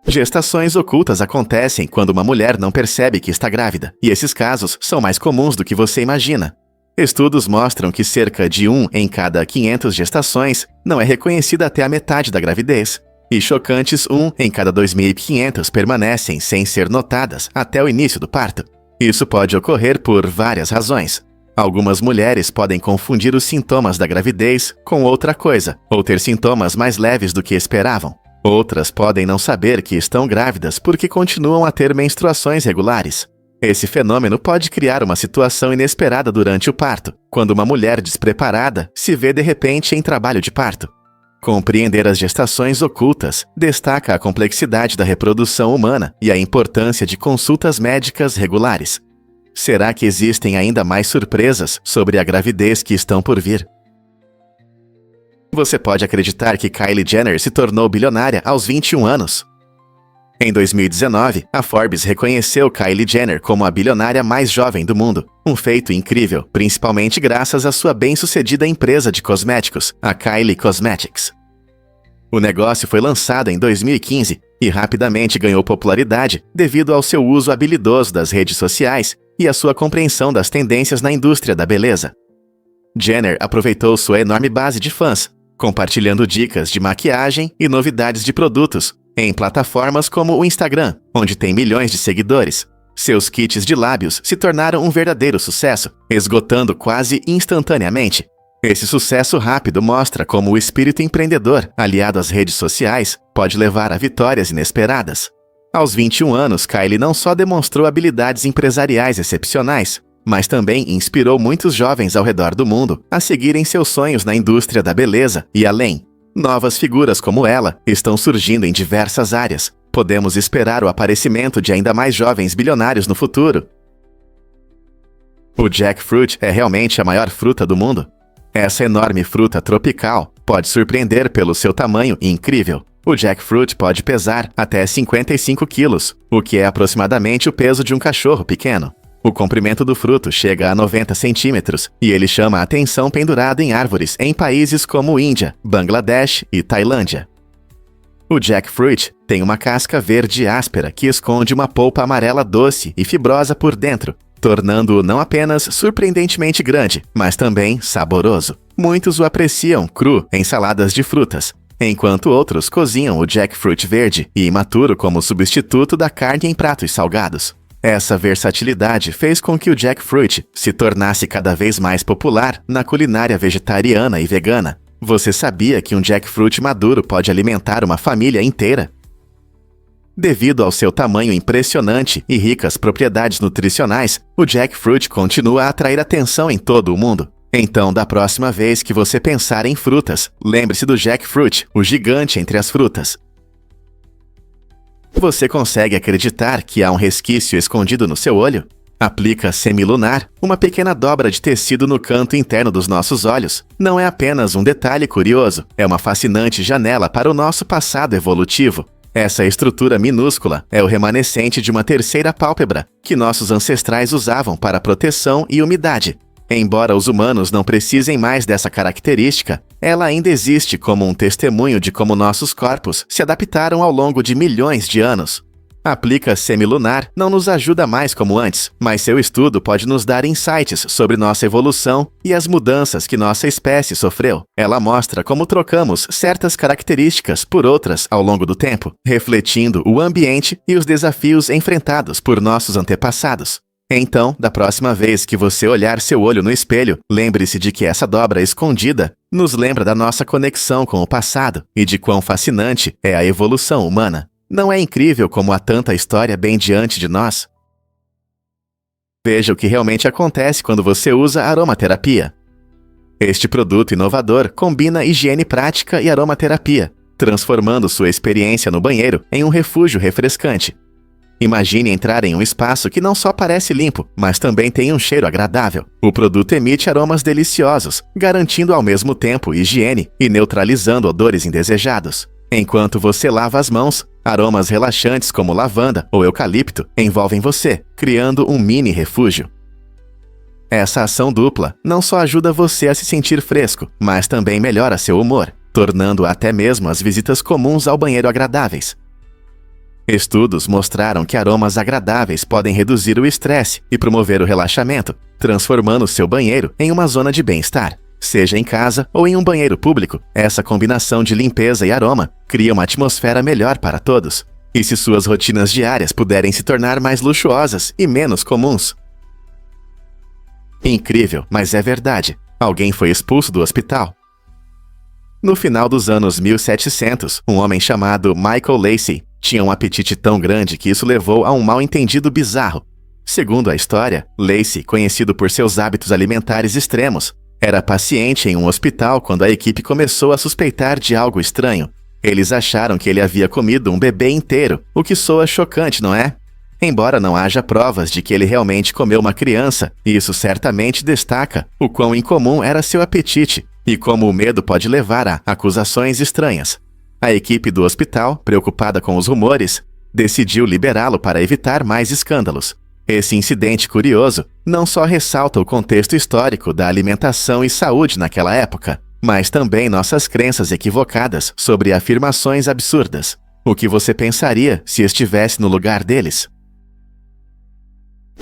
Gestações ocultas acontecem quando uma mulher não percebe que está grávida, e esses casos são mais comuns do que você imagina. Estudos mostram que cerca de 1 em cada 500 gestações não é reconhecida até a metade da gravidez, e chocantes 1 em cada 2.500 permanecem sem ser notadas até o início do parto. Isso pode ocorrer por várias razões. Algumas mulheres podem confundir os sintomas da gravidez com outra coisa, ou ter sintomas mais leves do que esperavam. Outras podem não saber que estão grávidas porque continuam a ter menstruações regulares. Esse fenômeno pode criar uma situação inesperada durante o parto, quando uma mulher despreparada se vê de repente em trabalho de parto. Compreender as gestações ocultas destaca a complexidade da reprodução humana e a importância de consultas médicas regulares. Será que existem ainda mais surpresas sobre a gravidez que estão por vir? Você pode acreditar que Kylie Jenner se tornou bilionária aos 21 anos? Em 2019, a Forbes reconheceu Kylie Jenner como a bilionária mais jovem do mundo, um feito incrível, principalmente graças à sua bem-sucedida empresa de cosméticos, a Kylie Cosmetics. O negócio foi lançado em 2015 e rapidamente ganhou popularidade devido ao seu uso habilidoso das redes sociais e à sua compreensão das tendências na indústria da beleza. Jenner aproveitou sua enorme base de fãs, compartilhando dicas de maquiagem e novidades de produtos em plataformas como o Instagram, onde tem milhões de seguidores. Seus kits de lábios se tornaram um verdadeiro sucesso, esgotando quase instantaneamente. Esse sucesso rápido mostra como o espírito empreendedor, aliado às redes sociais, pode levar a vitórias inesperadas. Aos 21 anos, Kylie não só demonstrou habilidades empresariais excepcionais, mas também inspirou muitos jovens ao redor do mundo a seguirem seus sonhos na indústria da beleza e além. Novas figuras como ela estão surgindo em diversas áreas. Podemos esperar o aparecimento de ainda mais jovens bilionários no futuro. O jackfruit é realmente a maior fruta do mundo? Essa enorme fruta tropical pode surpreender pelo seu tamanho incrível. O jackfruit pode pesar até 55 quilos, o que é aproximadamente o peso de um cachorro pequeno. O comprimento do fruto chega a 90 centímetros e ele chama a atenção pendurado em árvores em países como Índia, Bangladesh e Tailândia. O jackfruit tem uma casca verde áspera que esconde uma polpa amarela doce e fibrosa por dentro, tornando-o não apenas surpreendentemente grande, mas também saboroso. Muitos o apreciam cru em saladas de frutas, enquanto outros cozinham o jackfruit verde e imaturo como substituto da carne em pratos salgados. Essa versatilidade fez com que o jackfruit se tornasse cada vez mais popular na culinária vegetariana e vegana. Você sabia que um jackfruit maduro pode alimentar uma família inteira? Devido ao seu tamanho impressionante e ricas propriedades nutricionais, o jackfruit continua a atrair atenção em todo o mundo. Então, da próxima vez que você pensar em frutas, lembre-se do jackfruit, o gigante entre as frutas. Você consegue acreditar que há um resquício escondido no seu olho? Aplica semilunar, uma pequena dobra de tecido no canto interno dos nossos olhos. Não é apenas um detalhe curioso, é uma fascinante janela para o nosso passado evolutivo. Essa estrutura minúscula é o remanescente de uma terceira pálpebra que nossos ancestrais usavam para proteção e umidade. Embora os humanos não precisem mais dessa característica, ela ainda existe como um testemunho de como nossos corpos se adaptaram ao longo de milhões de anos. A plica semilunar não nos ajuda mais como antes, mas seu estudo pode nos dar insights sobre nossa evolução e as mudanças que nossa espécie sofreu. Ela mostra como trocamos certas características por outras ao longo do tempo, refletindo o ambiente e os desafios enfrentados por nossos antepassados. Então, da próxima vez que você olhar seu olho no espelho, lembre-se de que essa dobra escondida nos lembra da nossa conexão com o passado e de quão fascinante é a evolução humana. Não é incrível como há tanta história bem diante de nós? Veja o que realmente acontece quando você usa aromaterapia. Este produto inovador combina higiene prática e aromaterapia, transformando sua experiência no banheiro em um refúgio refrescante. Imagine entrar em um espaço que não só parece limpo, mas também tem um cheiro agradável. O produto emite aromas deliciosos, garantindo ao mesmo tempo higiene e neutralizando odores indesejados. Enquanto você lava as mãos, aromas relaxantes como lavanda ou eucalipto envolvem você, criando um mini refúgio. Essa ação dupla não só ajuda você a se sentir fresco, mas também melhora seu humor, tornando até mesmo as visitas comuns ao banheiro agradáveis. Estudos mostraram que aromas agradáveis podem reduzir o estresse e promover o relaxamento, transformando seu banheiro em uma zona de bem-estar. Seja em casa ou em um banheiro público, essa combinação de limpeza e aroma cria uma atmosfera melhor para todos. E se suas rotinas diárias puderem se tornar mais luxuosas e menos comuns? Incrível, mas é verdade. Alguém foi expulso do hospital. No final dos anos 1700, um homem chamado Michael Lacey tinha um apetite tão grande que isso levou a um mal-entendido bizarro. Segundo a história, Lacey, conhecido por seus hábitos alimentares extremos, era paciente em um hospital quando a equipe começou a suspeitar de algo estranho. Eles acharam que ele havia comido um bebê inteiro, o que soa chocante, não é? Embora não haja provas de que ele realmente comeu uma criança, isso certamente destaca o quão incomum era seu apetite e como o medo pode levar a acusações estranhas. A equipe do hospital, preocupada com os rumores, decidiu liberá-lo para evitar mais escândalos. Esse incidente curioso não só ressalta o contexto histórico da alimentação e saúde naquela época, mas também nossas crenças equivocadas sobre afirmações absurdas. O que você pensaria se estivesse no lugar deles?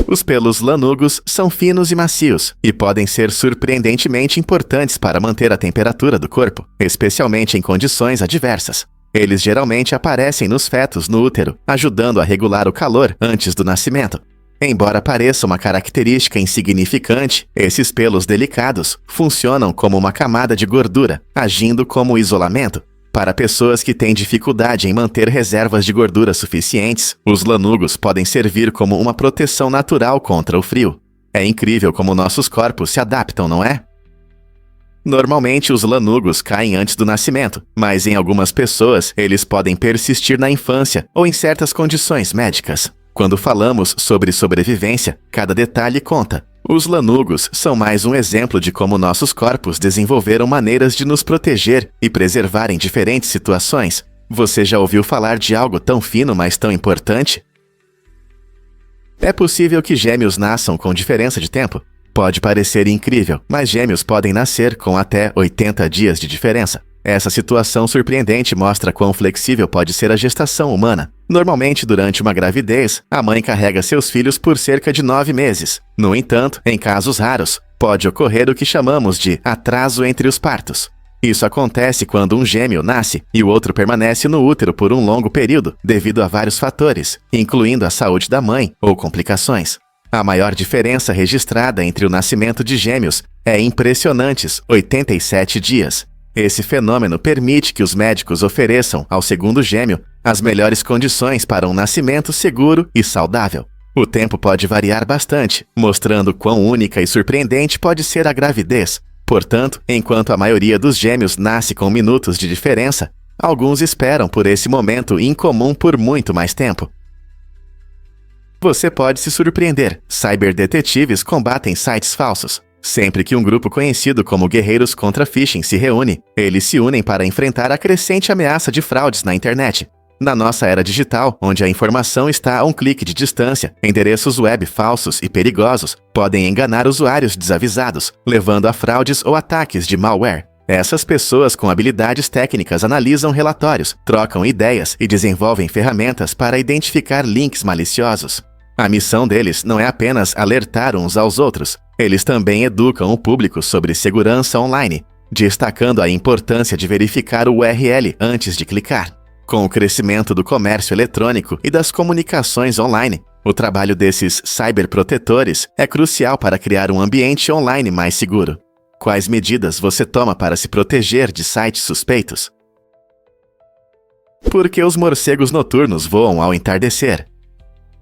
Os pelos lanugos são finos e macios e podem ser surpreendentemente importantes para manter a temperatura do corpo, especialmente em condições adversas. Eles geralmente aparecem nos fetos no útero, ajudando a regular o calor antes do nascimento. Embora pareça uma característica insignificante, esses pelos delicados funcionam como uma camada de gordura, agindo como isolamento. Para pessoas que têm dificuldade em manter reservas de gordura suficientes, os lanugos podem servir como uma proteção natural contra o frio. É incrível como nossos corpos se adaptam, não é? Normalmente, os lanugos caem antes do nascimento, mas em algumas pessoas, eles podem persistir na infância ou em certas condições médicas. Quando falamos sobre sobrevivência, cada detalhe conta. Os lanugos são mais um exemplo de como nossos corpos desenvolveram maneiras de nos proteger e preservar em diferentes situações. Você já ouviu falar de algo tão fino, mas tão importante? É possível que gêmeos nasçam com diferença de tempo? Pode parecer incrível, mas gêmeos podem nascer com até 80 dias de diferença. Essa situação surpreendente mostra quão flexível pode ser a gestação humana. Normalmente, durante uma gravidez, a mãe carrega seus filhos por cerca de 9 meses. No entanto, em casos raros, pode ocorrer o que chamamos de atraso entre os partos. Isso acontece quando um gêmeo nasce e o outro permanece no útero por um longo período, devido a vários fatores, incluindo a saúde da mãe ou complicações. A maior diferença registrada entre o nascimento de gêmeos é impressionantes 87 dias. Esse fenômeno permite que os médicos ofereçam ao segundo gêmeo as melhores condições para um nascimento seguro e saudável. O tempo pode variar bastante, mostrando quão única e surpreendente pode ser a gravidez. Portanto, enquanto a maioria dos gêmeos nasce com minutos de diferença, alguns esperam por esse momento incomum por muito mais tempo. Você pode se surpreender. Cyberdetetives combatem sites falsos. Sempre que um grupo conhecido como Guerreiros contra Phishing se reúne, eles se unem para enfrentar a crescente ameaça de fraudes na internet. Na nossa era digital, onde a informação está a um clique de distância, endereços web falsos e perigosos podem enganar usuários desavisados, levando a fraudes ou ataques de malware. Essas pessoas com habilidades técnicas analisam relatórios, trocam ideias e desenvolvem ferramentas para identificar links maliciosos. A missão deles não é apenas alertar uns aos outros, eles também educam o público sobre segurança online, destacando a importância de verificar o URL antes de clicar. Com o crescimento do comércio eletrônico e das comunicações online, o trabalho desses cyberprotetores é crucial para criar um ambiente online mais seguro. Quais medidas você toma para se proteger de sites suspeitos? Por que os morcegos noturnos voam ao entardecer?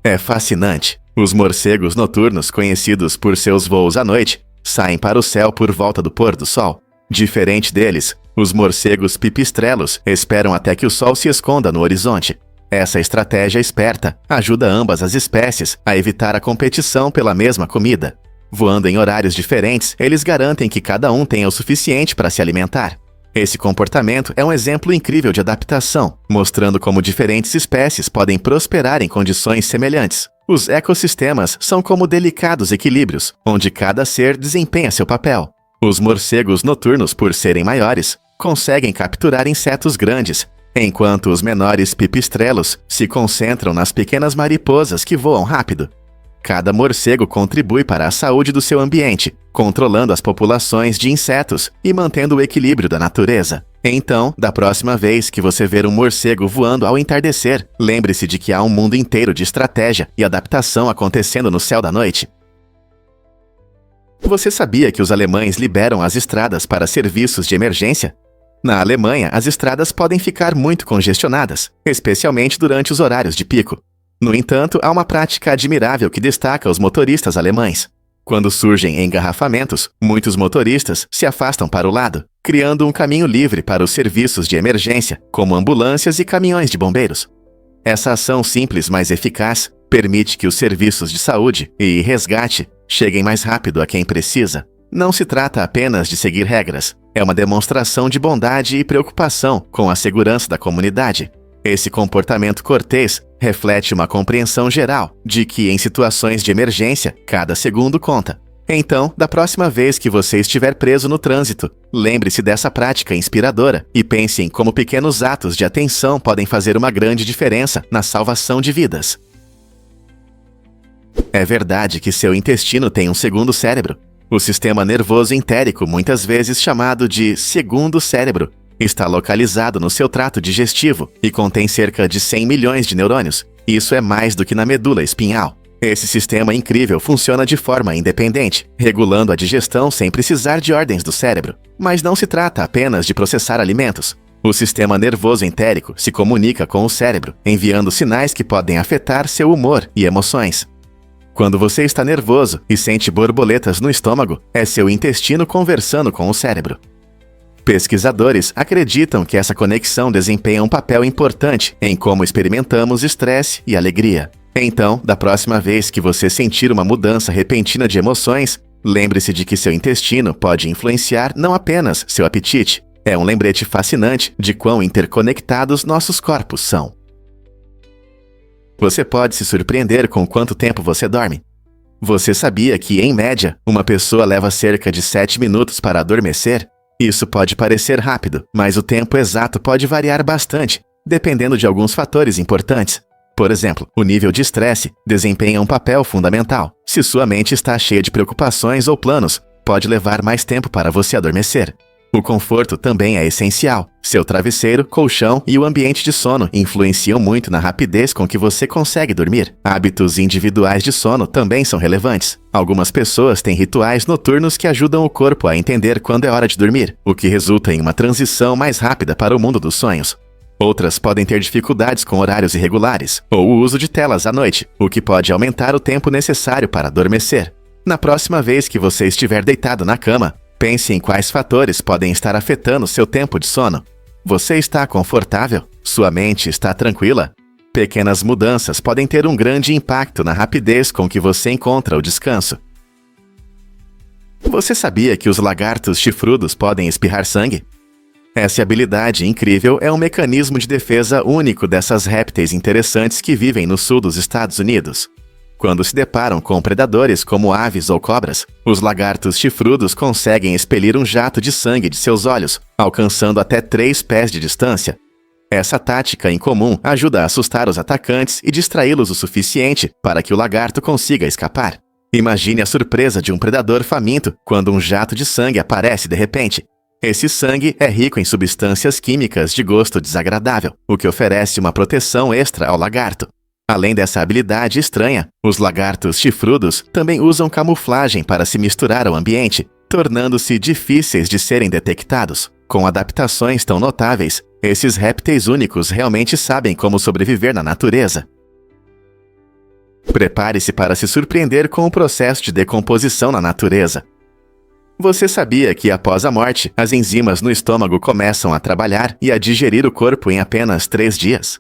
É fascinante. Os morcegos noturnos, conhecidos por seus voos à noite, saem para o céu por volta do pôr do sol. Diferente deles, os morcegos pipistrelos esperam até que o sol se esconda no horizonte. Essa estratégia esperta ajuda ambas as espécies a evitar a competição pela mesma comida. Voando em horários diferentes, eles garantem que cada um tenha o suficiente para se alimentar. Esse comportamento é um exemplo incrível de adaptação, mostrando como diferentes espécies podem prosperar em condições semelhantes. Os ecossistemas são como delicados equilíbrios, onde cada ser desempenha seu papel. Os morcegos noturnos, por serem maiores, conseguem capturar insetos grandes, enquanto os menores pipistrelos se concentram nas pequenas mariposas que voam rápido. Cada morcego contribui para a saúde do seu ambiente, controlando as populações de insetos e mantendo o equilíbrio da natureza. Então, da próxima vez que você ver um morcego voando ao entardecer, lembre-se de que há um mundo inteiro de estratégia e adaptação acontecendo no céu da noite. Você sabia que os alemães liberam as estradas para serviços de emergência? Na Alemanha, as estradas podem ficar muito congestionadas, especialmente durante os horários de pico. No entanto, há uma prática admirável que destaca os motoristas alemães. Quando surgem engarrafamentos, muitos motoristas se afastam para o lado, criando um caminho livre para os serviços de emergência, como ambulâncias e caminhões de bombeiros. Essa ação simples, mas eficaz, permite que os serviços de saúde e resgate cheguem mais rápido a quem precisa. Não se trata apenas de seguir regras, é uma demonstração de bondade e preocupação com a segurança da comunidade. Esse comportamento cortês reflete uma compreensão geral de que, em situações de emergência, cada segundo conta. Então, da próxima vez que você estiver preso no trânsito, lembre-se dessa prática inspiradora e pense em como pequenos atos de atenção podem fazer uma grande diferença na salvação de vidas. É verdade que seu intestino tem um segundo cérebro. O sistema nervoso entérico, muitas vezes chamado de segundo cérebro, está localizado no seu trato digestivo e contém cerca de 100 milhões de neurônios. Isso é mais do que na medula espinhal. Esse sistema incrível funciona de forma independente, regulando a digestão sem precisar de ordens do cérebro. Mas não se trata apenas de processar alimentos. O sistema nervoso entérico se comunica com o cérebro, enviando sinais que podem afetar seu humor e emoções. Quando você está nervoso e sente borboletas no estômago, é seu intestino conversando com o cérebro. Pesquisadores acreditam que essa conexão desempenha um papel importante em como experimentamos estresse e alegria. Então, da próxima vez que você sentir uma mudança repentina de emoções, lembre-se de que seu intestino pode influenciar não apenas seu apetite. É um lembrete fascinante de quão interconectados nossos corpos são. Você pode se surpreender com quanto tempo você dorme. Você sabia que, em média, uma pessoa leva cerca de 7 minutos para adormecer? Isso pode parecer rápido, mas o tempo exato pode variar bastante, dependendo de alguns fatores importantes. Por exemplo, o nível de estresse desempenha um papel fundamental. Se sua mente está cheia de preocupações ou planos, pode levar mais tempo para você adormecer. O conforto também é essencial. Seu travesseiro, colchão e o ambiente de sono influenciam muito na rapidez com que você consegue dormir. Hábitos individuais de sono também são relevantes. Algumas pessoas têm rituais noturnos que ajudam o corpo a entender quando é hora de dormir, o que resulta em uma transição mais rápida para o mundo dos sonhos. Outras podem ter dificuldades com horários irregulares ou o uso de telas à noite, o que pode aumentar o tempo necessário para adormecer. Na próxima vez que você estiver deitado na cama, pense em quais fatores podem estar afetando seu tempo de sono. Você está confortável? Sua mente está tranquila? Pequenas mudanças podem ter um grande impacto na rapidez com que você encontra o descanso. Você sabia que os lagartos chifrudos podem espirrar sangue? Essa habilidade incrível é um mecanismo de defesa único dessas répteis interessantes que vivem no sul dos Estados Unidos. quando se deparam com predadores como aves ou cobras, os lagartos chifrudos conseguem expelir um jato de sangue de seus olhos, alcançando até 3 pés de distância. Essa tática incomum ajuda a assustar os atacantes e distraí-los o suficiente para que o lagarto consiga escapar. Imagine a surpresa de um predador faminto quando um jato de sangue aparece de repente. Esse sangue é rico em substâncias químicas de gosto desagradável, o que oferece uma proteção extra ao lagarto. Além dessa habilidade estranha, os lagartos chifrudos também usam camuflagem para se misturar ao ambiente, tornando-se difíceis de serem detectados. Com adaptações tão notáveis, esses répteis únicos realmente sabem como sobreviver na natureza. Prepare-se para se surpreender com o processo de decomposição na natureza. Você sabia que após a morte, as enzimas no estômago começam a trabalhar e a digerir o corpo em apenas 3 dias?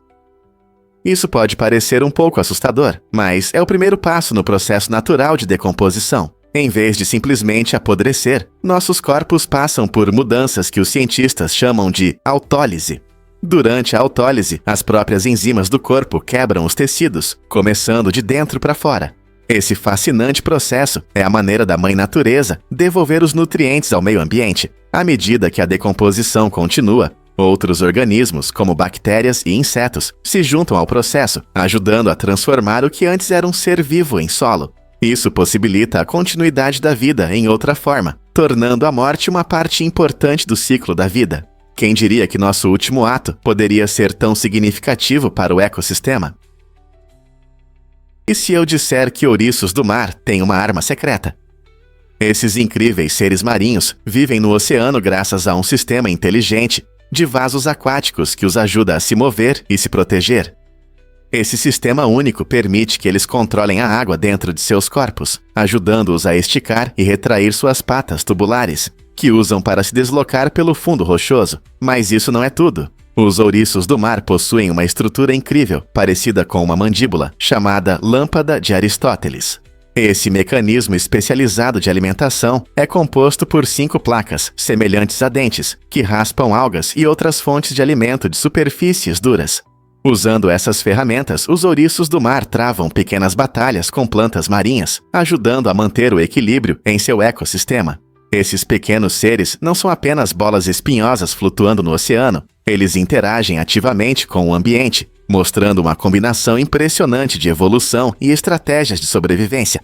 Isso pode parecer um pouco assustador, mas é o primeiro passo no processo natural de decomposição. Em vez de simplesmente apodrecer, nossos corpos passam por mudanças que os cientistas chamam de autólise. Durante a autólise, as próprias enzimas do corpo quebram os tecidos, começando de dentro para fora. Esse fascinante processo é a maneira da Mãe Natureza devolver os nutrientes ao meio ambiente. À medida que a decomposição continua, outros organismos, como bactérias e insetos, se juntam ao processo, ajudando a transformar o que antes era um ser vivo em solo. Isso possibilita a continuidade da vida em outra forma, tornando a morte uma parte importante do ciclo da vida. Quem diria que nosso último ato poderia ser tão significativo para o ecossistema? E se eu disser que ouriços do mar têm uma arma secreta? Esses incríveis seres marinhos vivem no oceano graças a um sistema inteligente de vasos aquáticos que os ajuda a se mover e se proteger. Esse sistema único permite que eles controlem a água dentro de seus corpos, ajudando-os a esticar e retrair suas patas tubulares, que usam para se deslocar pelo fundo rochoso. Mas isso não é tudo. Os ouriços do mar possuem uma estrutura incrível, parecida com uma mandíbula, chamada lâmpada de Aristóteles. Esse mecanismo especializado de alimentação é composto por 5 placas, semelhantes a dentes, que raspam algas e outras fontes de alimento de superfícies duras. Usando essas ferramentas, os ouriços do mar travam pequenas batalhas com plantas marinhas, ajudando a manter o equilíbrio em seu ecossistema. Esses pequenos seres não são apenas bolas espinhosas flutuando no oceano, eles interagem ativamente com o ambiente, mostrando uma combinação impressionante de evolução e estratégias de sobrevivência.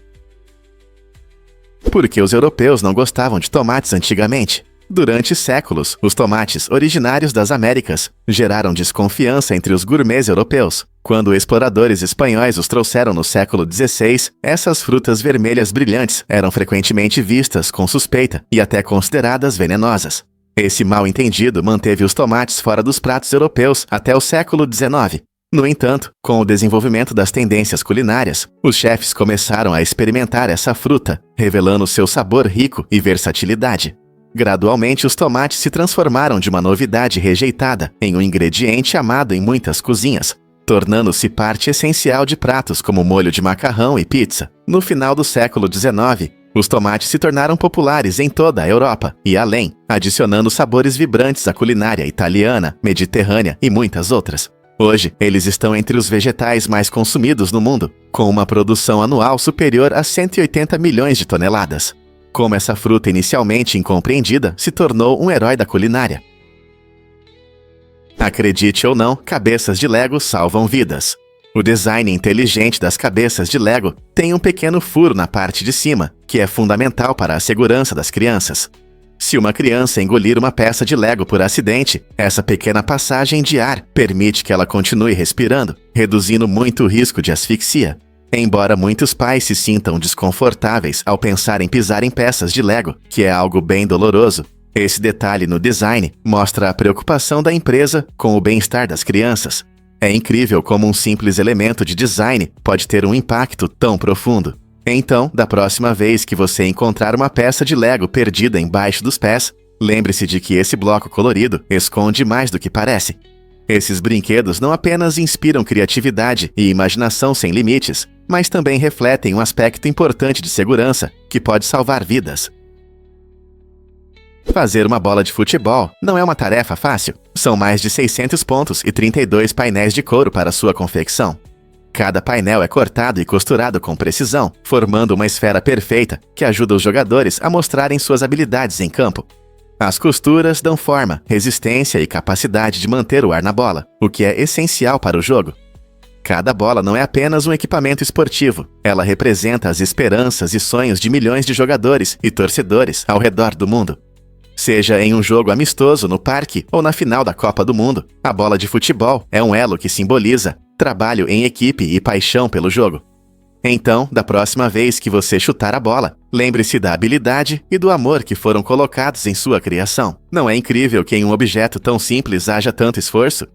Por que os europeus não gostavam de tomates antigamente? Durante séculos, os tomates originários das Américas geraram desconfiança entre os gourmets europeus. Quando exploradores espanhóis os trouxeram no século XVI, essas frutas vermelhas brilhantes eram frequentemente vistas com suspeita e até consideradas venenosas. Esse mal-entendido manteve os tomates fora dos pratos europeus até o século XIX. No entanto, com o desenvolvimento das tendências culinárias, os chefes começaram a experimentar essa fruta, revelando seu sabor rico e versatilidade. Gradualmente, os tomates se transformaram de uma novidade rejeitada em um ingrediente amado em muitas cozinhas, tornando-se parte essencial de pratos como molho de macarrão e pizza. No final do século XIX, os tomates se tornaram populares em toda a Europa e além, adicionando sabores vibrantes à culinária italiana, mediterrânea e muitas outras. Hoje, eles estão entre os vegetais mais consumidos no mundo, com uma produção anual superior a 180 milhões de toneladas. Como essa fruta inicialmente incompreendida se tornou um herói da culinária. Acredite ou não, cabeças de Lego salvam vidas. O design inteligente das cabeças de Lego tem um pequeno furo na parte de cima, que é fundamental para a segurança das crianças. Se uma criança engolir uma peça de Lego por acidente, essa pequena passagem de ar permite que ela continue respirando, reduzindo muito o risco de asfixia. Embora muitos pais se sintam desconfortáveis ao pensar em pisar em peças de Lego, que é algo bem doloroso, esse detalhe no design mostra a preocupação da empresa com o bem-estar das crianças. É incrível como um simples elemento de design pode ter um impacto tão profundo. Então, da próxima vez que você encontrar uma peça de Lego perdida embaixo dos pés, lembre-se de que esse bloco colorido esconde mais do que parece. Esses brinquedos não apenas inspiram criatividade e imaginação sem limites, mas também refletem um aspecto importante de segurança que pode salvar vidas. Fazer uma bola de futebol não é uma tarefa fácil. São mais de 600 pontos e 32 painéis de couro para sua confecção. Cada painel é cortado e costurado com precisão, formando uma esfera perfeita que ajuda os jogadores a mostrarem suas habilidades em campo. As costuras dão forma, resistência e capacidade de manter o ar na bola, o que é essencial para o jogo. Cada bola não é apenas um equipamento esportivo, ela representa as esperanças e sonhos de milhões de jogadores e torcedores ao redor do mundo. Seja em um jogo amistoso no parque ou na final da Copa do Mundo, a bola de futebol é um elo que simboliza trabalho em equipe e paixão pelo jogo. Então, da próxima vez que você chutar a bola, lembre-se da habilidade e do amor que foram colocados em sua criação. Não é incrível que em um objeto tão simples haja tanto esforço?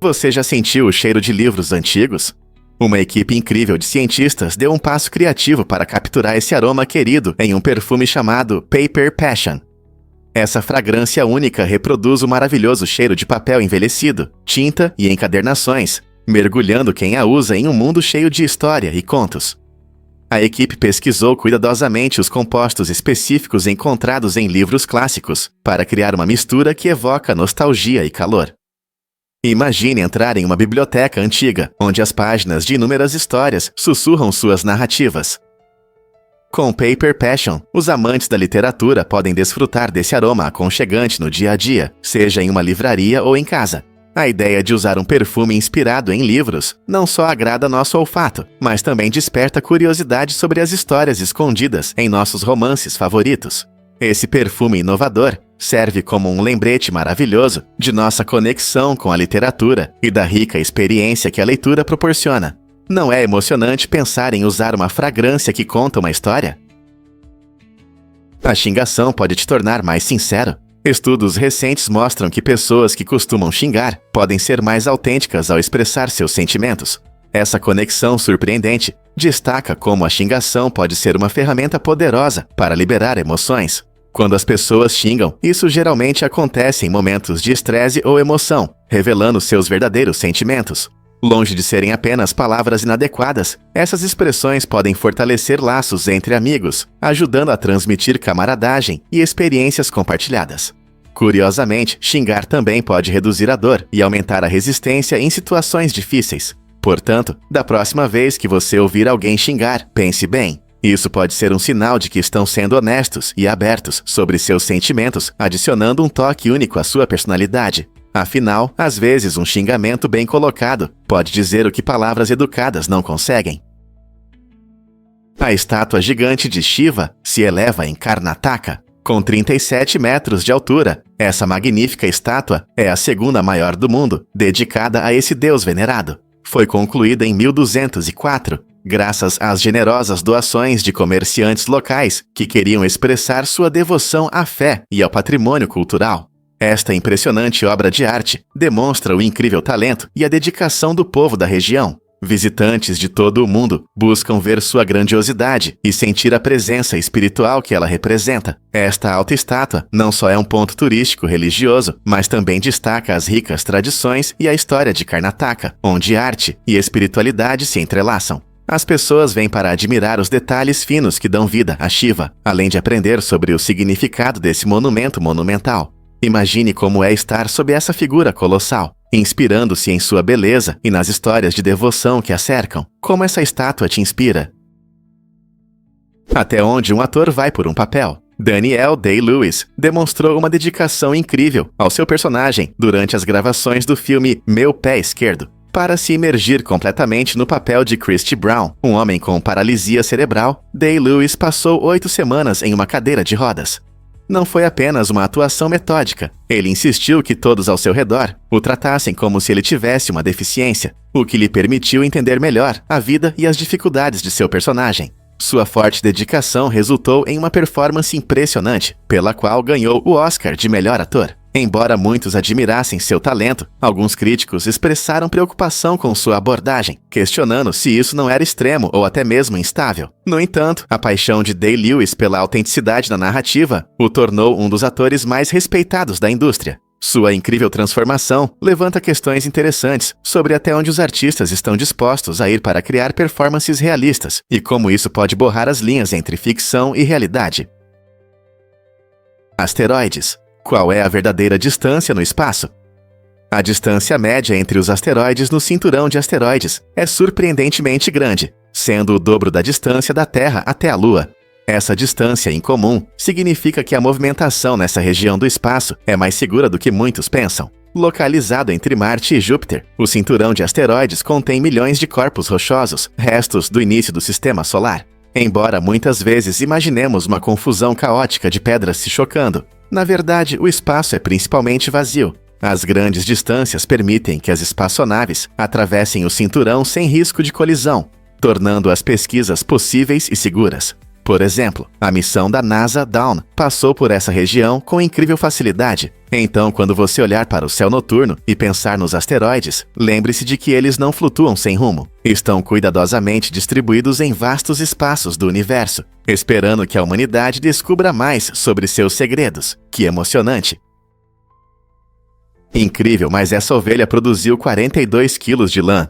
Você já sentiu o cheiro de livros antigos? Uma equipe incrível de cientistas deu um passo criativo para capturar esse aroma querido em um perfume chamado Paper Passion. Essa fragrância única reproduz o maravilhoso cheiro de papel envelhecido, tinta e encadernações, mergulhando quem a usa em um mundo cheio de história e contos. A equipe pesquisou cuidadosamente os compostos específicos encontrados em livros clássicos para criar uma mistura que evoca nostalgia e calor. Imagine entrar em uma biblioteca antiga, onde as páginas de inúmeras histórias sussurram suas narrativas. Com Paper Passion, os amantes da literatura podem desfrutar desse aroma aconchegante no dia a dia, seja em uma livraria ou em casa. A ideia de usar um perfume inspirado em livros não só agrada nosso olfato, mas também desperta curiosidade sobre as histórias escondidas em nossos romances favoritos. Esse perfume inovador serve como um lembrete maravilhoso de nossa conexão com a literatura e da rica experiência que a leitura proporciona. Não é emocionante pensar em usar uma fragrância que conta uma história? A xingação pode te tornar mais sincero. Estudos recentes mostram que pessoas que costumam xingar podem ser mais autênticas ao expressar seus sentimentos. Essa conexão surpreendente destaca como a xingação pode ser uma ferramenta poderosa para liberar emoções. Quando as pessoas xingam, isso geralmente acontece em momentos de estresse ou emoção, revelando seus verdadeiros sentimentos. Longe de serem apenas palavras inadequadas, essas expressões podem fortalecer laços entre amigos, ajudando a transmitir camaradagem e experiências compartilhadas. Curiosamente, xingar também pode reduzir a dor e aumentar a resistência em situações difíceis. Portanto, da próxima vez que você ouvir alguém xingar, pense bem. Isso pode ser um sinal de que estão sendo honestos e abertos sobre seus sentimentos, adicionando um toque único à sua personalidade. Afinal, às vezes um xingamento bem colocado pode dizer o que palavras educadas não conseguem. A estátua gigante de Shiva se eleva em Karnataka. Com 37 metros de altura, essa magnífica estátua é a segunda maior do mundo, dedicada a esse deus venerado. Foi concluída em 1204, graças às generosas doações de comerciantes locais que queriam expressar sua devoção à fé e ao patrimônio cultural. Esta impressionante obra de arte demonstra o incrível talento e a dedicação do povo da região. Visitantes de todo o mundo buscam ver sua grandiosidade e sentir a presença espiritual que ela representa. Esta alta estátua não só é um ponto turístico religioso, mas também destaca as ricas tradições e a história de Karnataka, onde arte e espiritualidade se entrelaçam. As pessoas vêm para admirar os detalhes finos que dão vida a Shiva, além de aprender sobre o significado desse monumento monumental. Imagine como é estar sob essa figura colossal, inspirando-se em sua beleza e nas histórias de devoção que a cercam. Como essa estátua te inspira? Até onde um ator vai por um papel? Daniel Day-Lewis demonstrou uma dedicação incrível ao seu personagem durante as gravações do filme Meu Pé Esquerdo. Para se imergir completamente no papel de Christy Brown, um homem com paralisia cerebral, Day-Lewis passou 8 semanas em uma cadeira de rodas. Não foi apenas uma atuação metódica. Ele insistiu que todos ao seu redor o tratassem como se ele tivesse uma deficiência, o que lhe permitiu entender melhor a vida e as dificuldades de seu personagem. Sua forte dedicação resultou em uma performance impressionante, pela qual ganhou o Oscar de melhor ator. Embora muitos admirassem seu talento, alguns críticos expressaram preocupação com sua abordagem, questionando se isso não era extremo ou até mesmo instável. No entanto, a paixão de Day-Lewis pela autenticidade da narrativa o tornou um dos atores mais respeitados da indústria. Sua incrível transformação levanta questões interessantes sobre até onde os artistas estão dispostos a ir para criar performances realistas e como isso pode borrar as linhas entre ficção e realidade. Asteroides. Qual é a verdadeira distância no espaço? A distância média entre os asteroides no cinturão de asteroides é surpreendentemente grande, sendo o dobro da distância da Terra até a Lua. Essa distância incomum significa que a movimentação nessa região do espaço é mais segura do que muitos pensam. Localizado entre Marte e Júpiter, o cinturão de asteroides contém milhões de corpos rochosos, restos do início do sistema solar. Embora muitas vezes imaginemos uma confusão caótica de pedras se chocando, na verdade o espaço é principalmente vazio. As grandes distâncias permitem que as espaçonaves atravessem o cinturão sem risco de colisão, tornando as pesquisas possíveis e seguras. Por exemplo, a missão da NASA Dawn passou por essa região com incrível facilidade. Então, quando você olhar para o céu noturno e pensar nos asteroides, lembre-se de que eles não flutuam sem rumo. Estão cuidadosamente distribuídos em vastos espaços do universo, esperando que a humanidade descubra mais sobre seus segredos. Que emocionante! Incrível, mas essa ovelha produziu 42 quilos de lã.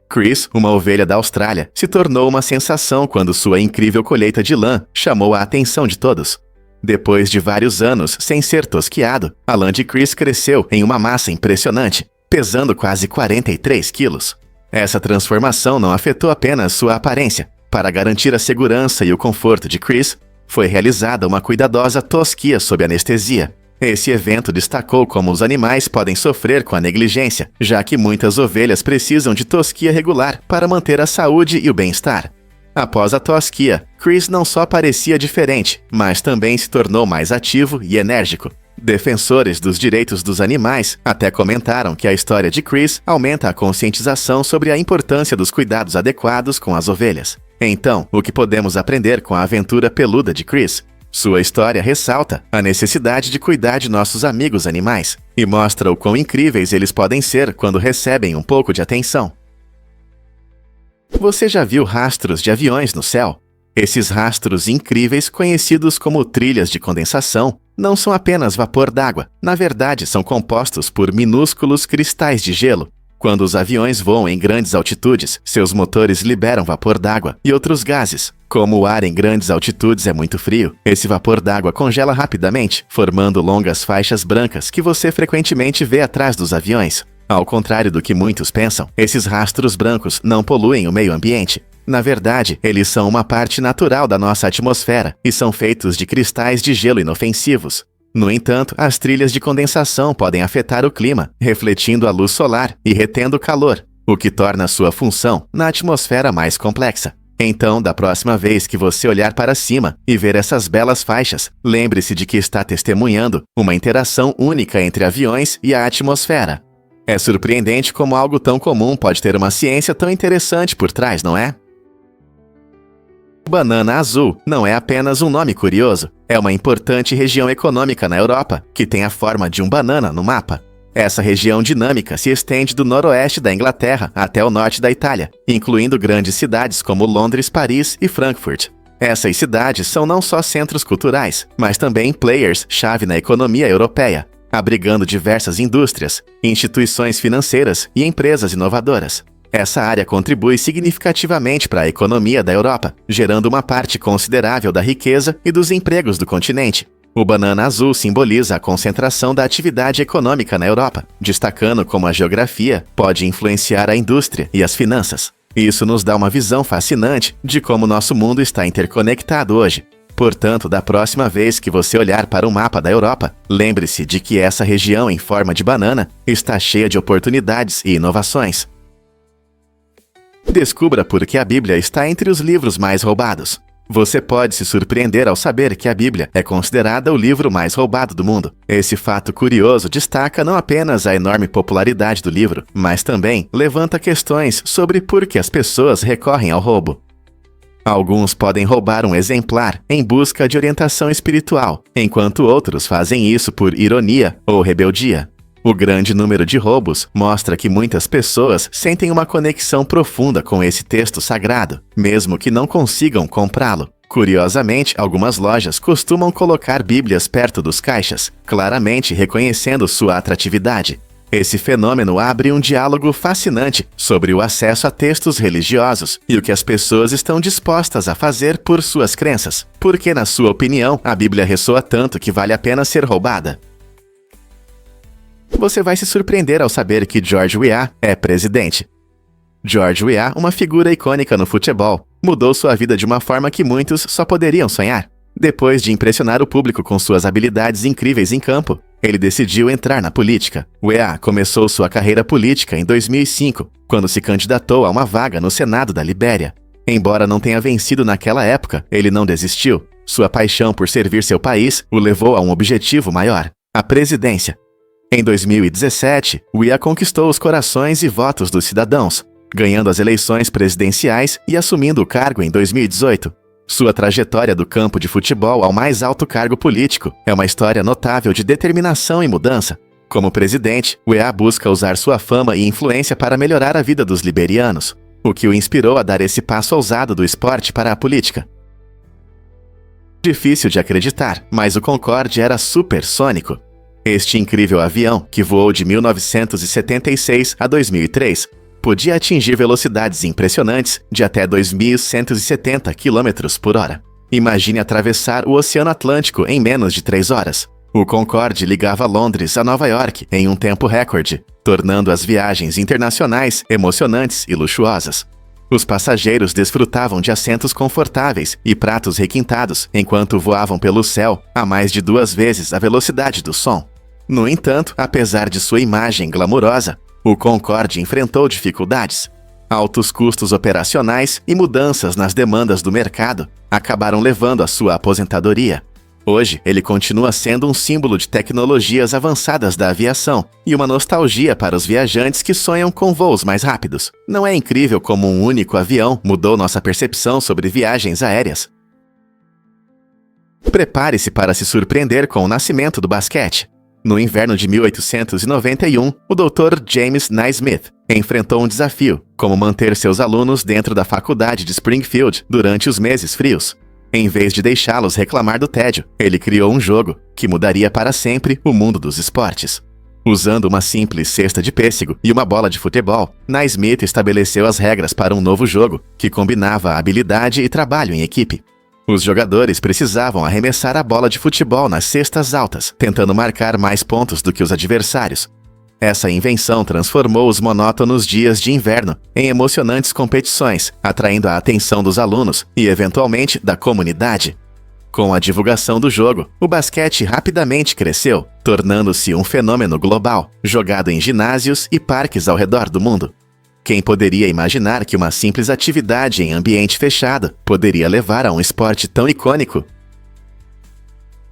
Chris, uma ovelha da Austrália, se tornou uma sensação quando sua incrível colheita de lã chamou a atenção de todos. Depois de vários anos sem ser tosquiado, a lã de Chris cresceu em uma massa impressionante, pesando quase 43 quilos. Essa transformação não afetou apenas sua aparência. Para garantir a segurança e o conforto de Chris, foi realizada uma cuidadosa tosquia sob anestesia. Esse evento destacou como os animais podem sofrer com a negligência, já que muitas ovelhas precisam de tosquia regular para manter a saúde e o bem-estar. Após a tosquia, Chris não só parecia diferente, mas também se tornou mais ativo e enérgico. Defensores dos direitos dos animais até comentaram que a história de Chris aumenta a conscientização sobre a importância dos cuidados adequados com as ovelhas. Então, o que podemos aprender com a aventura peluda de Chris? Sua história ressalta a necessidade de cuidar de nossos amigos animais e mostra o quão incríveis eles podem ser quando recebem um pouco de atenção. Você já viu rastros de aviões no céu? Esses rastros incríveis, conhecidos como trilhas de condensação, não são apenas vapor d'água. Na verdade, são compostos por minúsculos cristais de gelo. Quando os aviões voam em grandes altitudes, seus motores liberam vapor d'água e outros gases. Como o ar em grandes altitudes é muito frio, esse vapor d'água congela rapidamente, formando longas faixas brancas que você frequentemente vê atrás dos aviões. Ao contrário do que muitos pensam, esses rastros brancos não poluem o meio ambiente. Na verdade, eles são uma parte natural da nossa atmosfera e são feitos de cristais de gelo inofensivos. No entanto, as trilhas de condensação podem afetar o clima, refletindo a luz solar e retendo calor, o que torna sua função na atmosfera mais complexa. Então, da próxima vez que você olhar para cima e ver essas belas faixas, lembre-se de que está testemunhando uma interação única entre aviões e a atmosfera. É surpreendente como algo tão comum pode ter uma ciência tão interessante por trás, não é? Banana Azul não é apenas um nome curioso, é uma importante região econômica na Europa, que tem a forma de um banana no mapa. Essa região dinâmica se estende do noroeste da Inglaterra até o norte da Itália, incluindo grandes cidades como Londres, Paris e Frankfurt. Essas cidades são não só centros culturais, mas também players-chave na economia europeia, abrigando diversas indústrias, instituições financeiras e empresas inovadoras. Essa área contribui significativamente para a economia da Europa, gerando uma parte considerável da riqueza e dos empregos do continente. O banana azul simboliza a concentração da atividade econômica na Europa, destacando como a geografia pode influenciar a indústria e as finanças. Isso nos dá uma visão fascinante de como nosso mundo está interconectado hoje. Portanto, da próxima vez que você olhar para o mapa da Europa, lembre-se de que essa região em forma de banana está cheia de oportunidades e inovações. Descubra por que a Bíblia está entre os livros mais roubados. Você pode se surpreender ao saber que a Bíblia é considerada o livro mais roubado do mundo. Esse fato curioso destaca não apenas a enorme popularidade do livro, mas também levanta questões sobre por que as pessoas recorrem ao roubo. Alguns podem roubar um exemplar em busca de orientação espiritual, enquanto outros fazem isso por ironia ou rebeldia. O grande número de roubos mostra que muitas pessoas sentem uma conexão profunda com esse texto sagrado, mesmo que não consigam comprá-lo. Curiosamente, algumas lojas costumam colocar Bíblias perto dos caixas, claramente reconhecendo sua atratividade. Esse fenômeno abre um diálogo fascinante sobre o acesso a textos religiosos e o que as pessoas estão dispostas a fazer por suas crenças. Por que, na sua opinião, a Bíblia ressoa tanto que vale a pena ser roubada? Você vai se surpreender ao saber que George Weah é presidente. George Weah, uma figura icônica no futebol, mudou sua vida de uma forma que muitos só poderiam sonhar. Depois de impressionar o público com suas habilidades incríveis em campo, ele decidiu entrar na política. Weah começou sua carreira política em 2005, quando se candidatou a uma vaga no Senado da Libéria. Embora não tenha vencido naquela época, ele não desistiu. Sua paixão por servir seu país o levou a um objetivo maior: a presidência. Em 2017, Weah conquistou os corações e votos dos cidadãos, ganhando as eleições presidenciais e assumindo o cargo em 2018. Sua trajetória do campo de futebol ao mais alto cargo político é uma história notável de determinação e mudança. Como presidente, Weah busca usar sua fama e influência para melhorar a vida dos liberianos, o que o inspirou a dar esse passo ousado do esporte para a política. Difícil de acreditar, mas o Concorde era supersônico. Este incrível avião, que voou de 1976 a 2003, podia atingir velocidades impressionantes de até 2.170 km por hora. Imagine atravessar o Oceano Atlântico em menos de 3 horas. O Concorde ligava Londres a Nova York em um tempo recorde, tornando as viagens internacionais emocionantes e luxuosas. Os passageiros desfrutavam de assentos confortáveis e pratos requintados enquanto voavam pelo céu a mais de 2 vezes a velocidade do som. No entanto, apesar de sua imagem glamurosa, o Concorde enfrentou dificuldades. Altos custos operacionais e mudanças nas demandas do mercado acabaram levando à sua aposentadoria. Hoje, ele continua sendo um símbolo de tecnologias avançadas da aviação e uma nostalgia para os viajantes que sonham com voos mais rápidos. Não é incrível como um único avião mudou nossa percepção sobre viagens aéreas? Prepare-se para se surpreender com o nascimento do basquete. No inverno de 1891, o Dr. James Naismith enfrentou um desafio: como manter seus alunos dentro da faculdade de Springfield durante os meses frios. Em vez de deixá-los reclamar do tédio, ele criou um jogo que mudaria para sempre o mundo dos esportes. Usando uma simples cesta de pêssego e uma bola de futebol, Naismith estabeleceu as regras para um novo jogo que combinava habilidade e trabalho em equipe. Os jogadores precisavam arremessar a bola de futebol nas cestas altas, tentando marcar mais pontos do que os adversários. Essa invenção transformou os monótonos dias de inverno em emocionantes competições, atraindo a atenção dos alunos e, eventualmente, da comunidade. Com a divulgação do jogo, o basquete rapidamente cresceu, tornando-se um fenômeno global, jogado em ginásios e parques ao redor do mundo. Quem poderia imaginar que uma simples atividade em ambiente fechado poderia levar a um esporte tão icônico?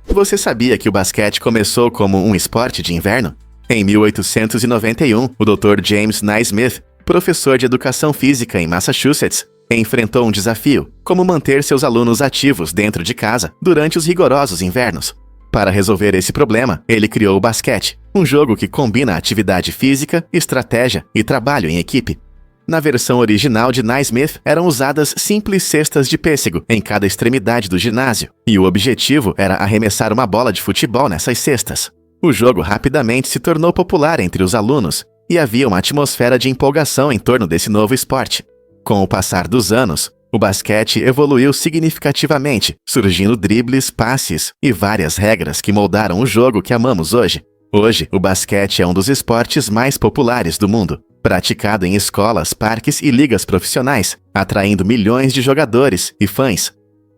Você sabia que o basquete começou como um esporte de inverno? Em 1891, o Dr. James Naismith, professor de educação física em Massachusetts, enfrentou um desafio: como manter seus alunos ativos dentro de casa durante os rigorosos invernos. Para resolver esse problema, ele criou o basquete, um jogo que combina atividade física, estratégia e trabalho em equipe. Na versão original de Naismith, eram usadas simples cestas de pêssego em cada extremidade do ginásio, e o objetivo era arremessar uma bola de futebol nessas cestas. O jogo rapidamente se tornou popular entre os alunos, e havia uma atmosfera de empolgação em torno desse novo esporte. Com o passar dos anos, o basquete evoluiu significativamente, surgindo dribles, passes e várias regras que moldaram o jogo que amamos hoje. Hoje, o basquete é um dos esportes mais populares do mundo, praticado em escolas, parques e ligas profissionais, atraindo milhões de jogadores e fãs.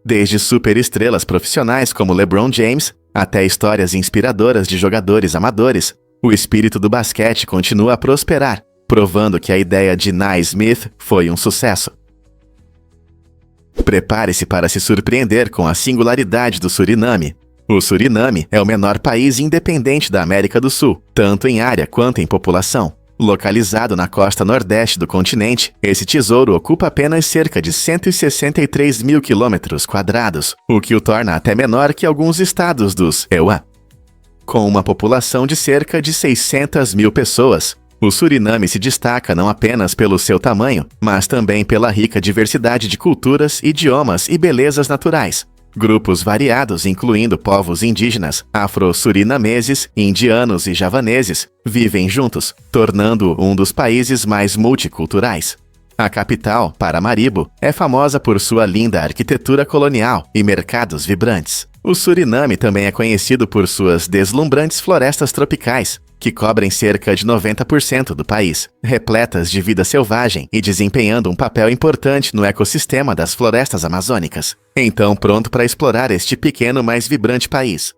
Desde superestrelas profissionais como LeBron James, até histórias inspiradoras de jogadores amadores, o espírito do basquete continua a prosperar, provando que a ideia de Naismith foi um sucesso. Prepare-se para se surpreender com a singularidade do Suriname. O Suriname é o menor país independente da América do Sul, tanto em área quanto em população. Localizado na costa nordeste do continente, esse tesouro ocupa apenas cerca de 163 mil quilômetros quadrados, o que o torna até menor que alguns estados dos EUA. Com uma população de cerca de 600 mil pessoas, o Suriname se destaca não apenas pelo seu tamanho, mas também pela rica diversidade de culturas, idiomas e belezas naturais. Grupos variados, incluindo povos indígenas, afro-surinameses, indianos e javaneses, vivem juntos, tornando-o um dos países mais multiculturais. A capital, Paramaribo, é famosa por sua linda arquitetura colonial e mercados vibrantes. O Suriname também é conhecido por suas deslumbrantes florestas tropicais, que cobrem cerca de 90% do país, repletas de vida selvagem e desempenhando um papel importante no ecossistema das florestas amazônicas. Então, pronto para explorar este pequeno, mas vibrante país.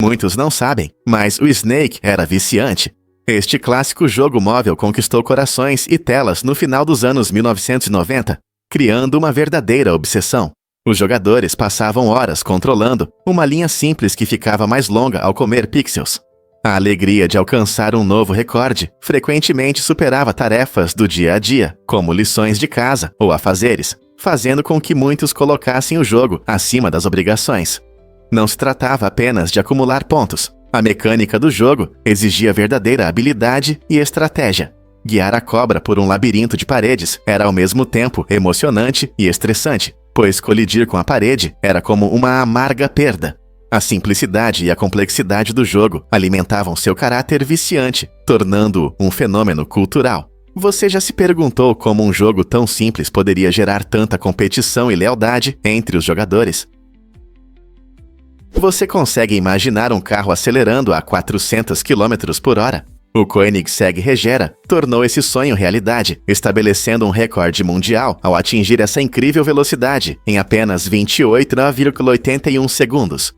Muitos não sabem, mas o Snake era viciante. Este clássico jogo móvel conquistou corações e telas no final dos anos 1990, criando uma verdadeira obsessão. Os jogadores passavam horas controlando uma linha simples que ficava mais longa ao comer pixels. A alegria de alcançar um novo recorde frequentemente superava tarefas do dia a dia, como lições de casa ou afazeres, fazendo com que muitos colocassem o jogo acima das obrigações. Não se tratava apenas de acumular pontos. A mecânica do jogo exigia verdadeira habilidade e estratégia. Guiar a cobra por um labirinto de paredes era ao mesmo tempo emocionante e estressante, pois colidir com a parede era como uma amarga perda. A simplicidade e a complexidade do jogo alimentavam seu caráter viciante, tornando-o um fenômeno cultural. Você já se perguntou como um jogo tão simples poderia gerar tanta competição e lealdade entre os jogadores? Você consegue imaginar um carro acelerando a 400 km por hora? O Koenigsegg Regera tornou esse sonho realidade, estabelecendo um recorde mundial ao atingir essa incrível velocidade em apenas 28,81 segundos.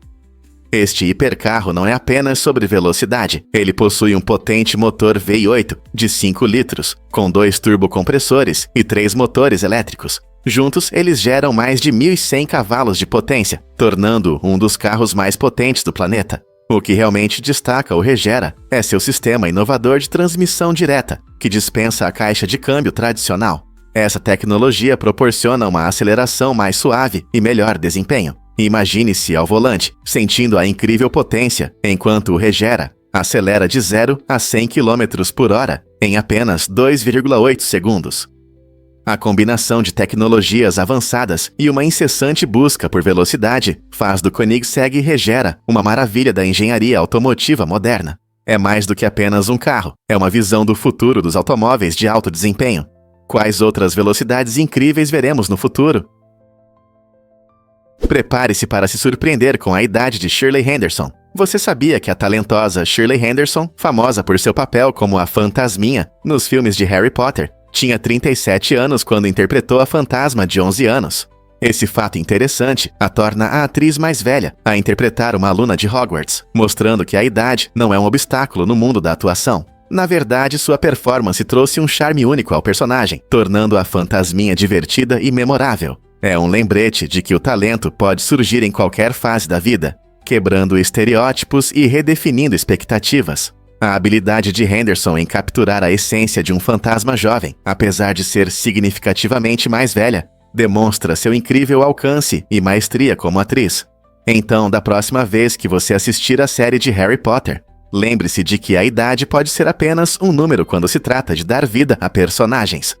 Este hipercarro não é apenas sobre velocidade, ele possui um potente motor V8 de 5 litros, com 2 turbocompressores e 3 motores elétricos. Juntos, eles geram mais de 1.100 cavalos de potência, tornando-o um dos carros mais potentes do planeta. O que realmente destaca o Regera é seu sistema inovador de transmissão direta, que dispensa a caixa de câmbio tradicional. Essa tecnologia proporciona uma aceleração mais suave e melhor desempenho. Imagine-se ao volante, sentindo a incrível potência, enquanto o Regera acelera de 0 a 100 km por hora em apenas 2,8 segundos. A combinação de tecnologias avançadas e uma incessante busca por velocidade faz do Koenigsegg Regera uma maravilha da engenharia automotiva moderna. É mais do que apenas um carro, é uma visão do futuro dos automóveis de alto desempenho. Quais outras velocidades incríveis veremos no futuro? Prepare-se para se surpreender com a idade de Shirley Henderson. Você sabia que a talentosa Shirley Henderson, famosa por seu papel como a Fantasminha nos filmes de Harry Potter, tinha 37 anos quando interpretou a fantasma de 11 anos. Esse fato interessante a torna a atriz mais velha a interpretar uma aluna de Hogwarts, mostrando que a idade não é um obstáculo no mundo da atuação. Na verdade, sua performance trouxe um charme único ao personagem, tornando a fantasminha divertida e memorável. É um lembrete de que o talento pode surgir em qualquer fase da vida, quebrando estereótipos e redefinindo expectativas. A habilidade de Henderson em capturar a essência de um fantasma jovem, apesar de ser significativamente mais velha, demonstra seu incrível alcance e maestria como atriz. Então, da próxima vez que você assistir a série de Harry Potter, lembre-se de que a idade pode ser apenas um número quando se trata de dar vida a personagens.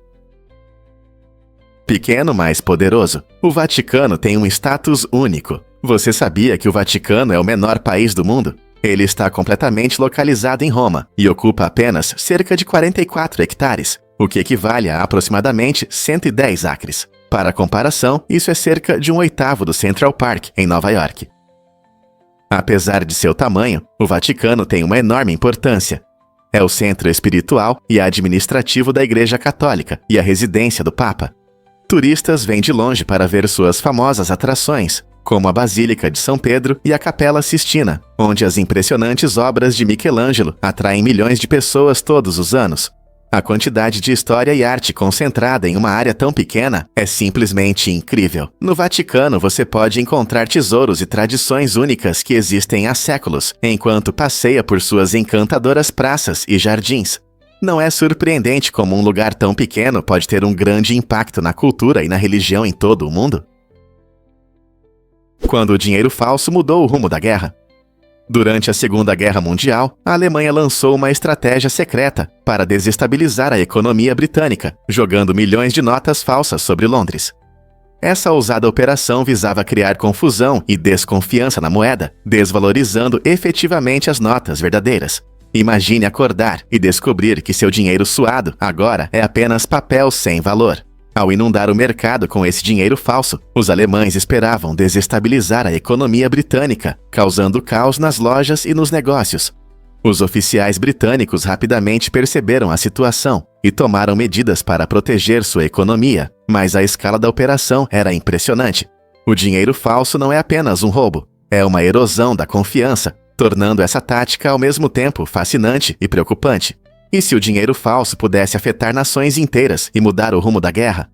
Pequeno, mas poderoso. O Vaticano tem um status único. Você sabia que o Vaticano é o menor país do mundo? Ele está completamente localizado em Roma e ocupa apenas cerca de 44 hectares, o que equivale a aproximadamente 110 acres. Para comparação, isso é cerca de 1/8 do Central Park, em Nova York. Apesar de seu tamanho, o Vaticano tem uma enorme importância. É o centro espiritual e administrativo da Igreja Católica e a residência do Papa. Turistas vêm de longe para ver suas famosas atrações, como a Basílica de São Pedro e a Capela Sistina, onde as impressionantes obras de Michelangelo atraem milhões de pessoas todos os anos. A quantidade de história e arte concentrada em uma área tão pequena é simplesmente incrível. No Vaticano, você pode encontrar tesouros e tradições únicas que existem há séculos, enquanto passeia por suas encantadoras praças e jardins. Não é surpreendente como um lugar tão pequeno pode ter um grande impacto na cultura e na religião em todo o mundo? Quando o dinheiro falso mudou o rumo da guerra. Durante a Segunda Guerra Mundial, a Alemanha lançou uma estratégia secreta para desestabilizar a economia britânica, jogando milhões de notas falsas sobre Londres. Essa ousada operação visava criar confusão e desconfiança na moeda, desvalorizando efetivamente as notas verdadeiras. Imagine acordar e descobrir que seu dinheiro suado agora é apenas papel sem valor. Ao inundar o mercado com esse dinheiro falso, os alemães esperavam desestabilizar a economia britânica, causando caos nas lojas e nos negócios. Os oficiais britânicos rapidamente perceberam a situação e tomaram medidas para proteger sua economia, mas a escala da operação era impressionante. O dinheiro falso não é apenas um roubo, é uma erosão da confiança, tornando essa tática ao mesmo tempo fascinante e preocupante. E se o dinheiro falso pudesse afetar nações inteiras e mudar o rumo da guerra?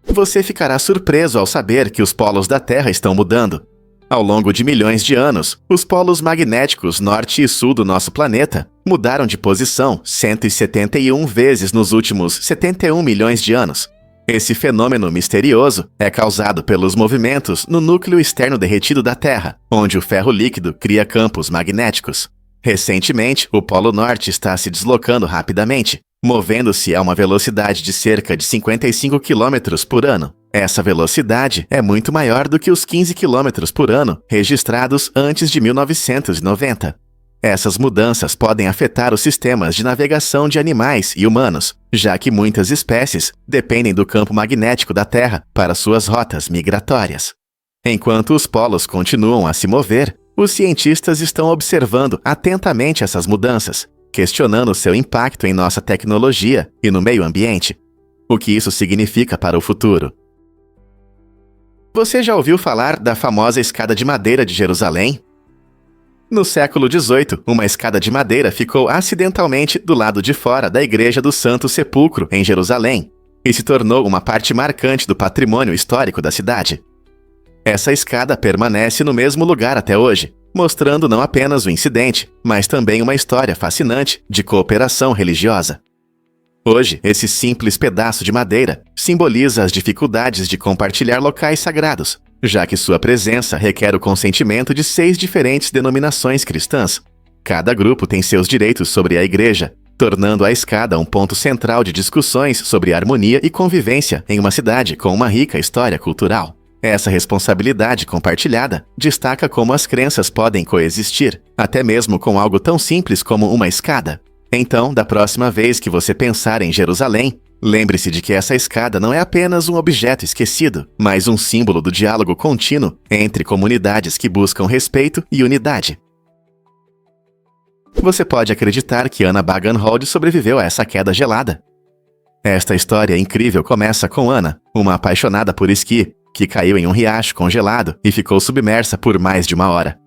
Você ficará surpreso ao saber que os polos da Terra estão mudando. Ao longo de milhões de anos, os polos magnéticos norte e sul do nosso planeta mudaram de posição 171 vezes nos últimos 71 milhões de anos. Esse fenômeno misterioso é causado pelos movimentos no núcleo externo derretido da Terra, onde o ferro líquido cria campos magnéticos. Recentemente, o Polo Norte está se deslocando rapidamente, movendo-se a uma velocidade de cerca de 55 km por ano. Essa velocidade é muito maior do que os 15 km por ano registrados antes de 1990. Essas mudanças podem afetar os sistemas de navegação de animais e humanos, já que muitas espécies dependem do campo magnético da Terra para suas rotas migratórias. Enquanto os polos continuam a se mover, os cientistas estão observando atentamente essas mudanças, questionando seu impacto em nossa tecnologia e no meio ambiente. O que isso significa para o futuro? Você já ouviu falar da famosa escada de madeira de Jerusalém? No século XVIII, uma escada de madeira ficou acidentalmente do lado de fora da Igreja do Santo Sepulcro, em Jerusalém, e se tornou uma parte marcante do patrimônio histórico da cidade. Essa escada permanece no mesmo lugar até hoje, mostrando não apenas o incidente, mas também uma história fascinante de cooperação religiosa. Hoje, esse simples pedaço de madeira simboliza as dificuldades de compartilhar locais sagrados, já que sua presença requer o consentimento de 6 diferentes denominações cristãs. Cada grupo tem seus direitos sobre a igreja, tornando a escada um ponto central de discussões sobre harmonia e convivência em uma cidade com uma rica história cultural. Essa responsabilidade compartilhada destaca como as crenças podem coexistir, até mesmo com algo tão simples como uma escada. Então, da próxima vez que você pensar em Jerusalém, lembre-se de que essa escada não é apenas um objeto esquecido, mas um símbolo do diálogo contínuo entre comunidades que buscam respeito e unidade. Você pode acreditar que Anna Bagenhold sobreviveu a essa queda gelada? Esta história incrível começa com Anna, uma apaixonada por esqui, que caiu em um riacho congelado e ficou submersa por mais de 1 hora.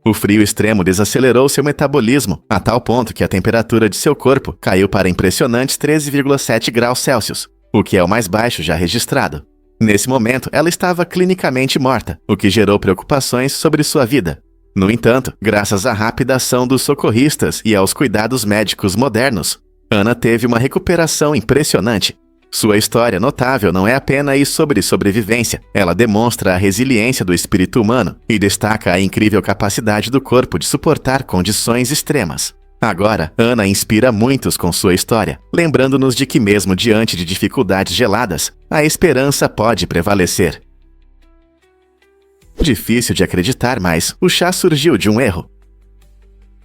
O frio extremo desacelerou seu metabolismo, a tal ponto que a temperatura de seu corpo caiu para impressionantes 13,7 graus Celsius, o que é o mais baixo já registrado. Nesse momento, ela estava clinicamente morta, o que gerou preocupações sobre sua vida. No entanto, graças à rápida ação dos socorristas e aos cuidados médicos modernos, Anna teve uma recuperação impressionante. Sua história notável não é apenas sobre sobrevivência, ela demonstra a resiliência do espírito humano e destaca a incrível capacidade do corpo de suportar condições extremas. Agora, Anna inspira muitos com sua história, lembrando-nos de que mesmo diante de dificuldades geladas, a esperança pode prevalecer. Difícil de acreditar, mas o chá surgiu de um erro.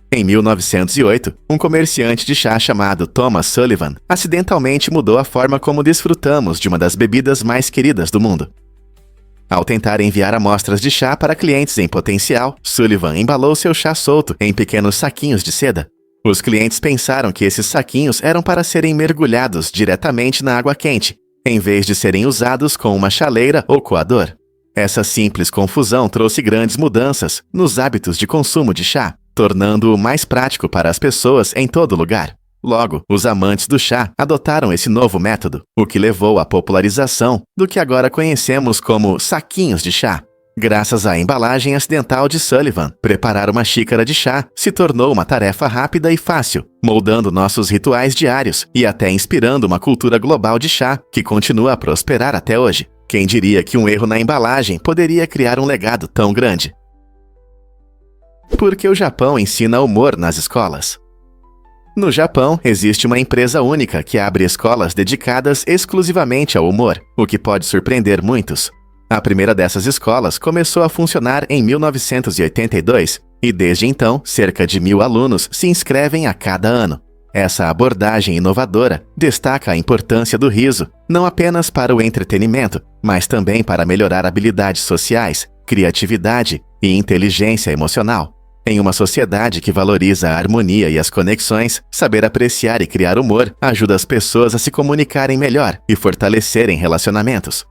Em 1908, um comerciante de chá chamado Thomas Sullivan acidentalmente mudou a forma como desfrutamos de uma das bebidas mais queridas do mundo. Ao tentar enviar amostras de chá para clientes em potencial, Sullivan embalou seu chá solto em pequenos saquinhos de seda. Os clientes pensaram que esses saquinhos eram para serem mergulhados diretamente na água quente, em vez de serem usados com uma chaleira ou coador. Essa simples confusão trouxe grandes mudanças nos hábitos de consumo de chá, tornando-o mais prático para as pessoas em todo lugar. Logo, os amantes do chá adotaram esse novo método, o que levou à popularização do que agora conhecemos como saquinhos de chá. Graças à embalagem acidental de Sullivan, preparar uma xícara de chá se tornou uma tarefa rápida e fácil, moldando nossos rituais diários e até inspirando uma cultura global de chá que continua a prosperar até hoje. Quem diria que um erro na embalagem poderia criar um legado tão grande? Por que o Japão ensina humor nas escolas? No Japão, existe uma empresa única que abre escolas dedicadas exclusivamente ao humor, o que pode surpreender muitos. A primeira dessas escolas começou a funcionar em 1982 e desde então, cerca de 1.000 alunos se inscrevem a cada ano. Essa abordagem inovadora destaca a importância do riso, não apenas para o entretenimento, mas também para melhorar habilidades sociais, criatividade e inteligência emocional. Em uma sociedade que valoriza a harmonia e as conexões, saber apreciar e criar humor ajuda as pessoas a se comunicarem melhor e fortalecerem relacionamentos.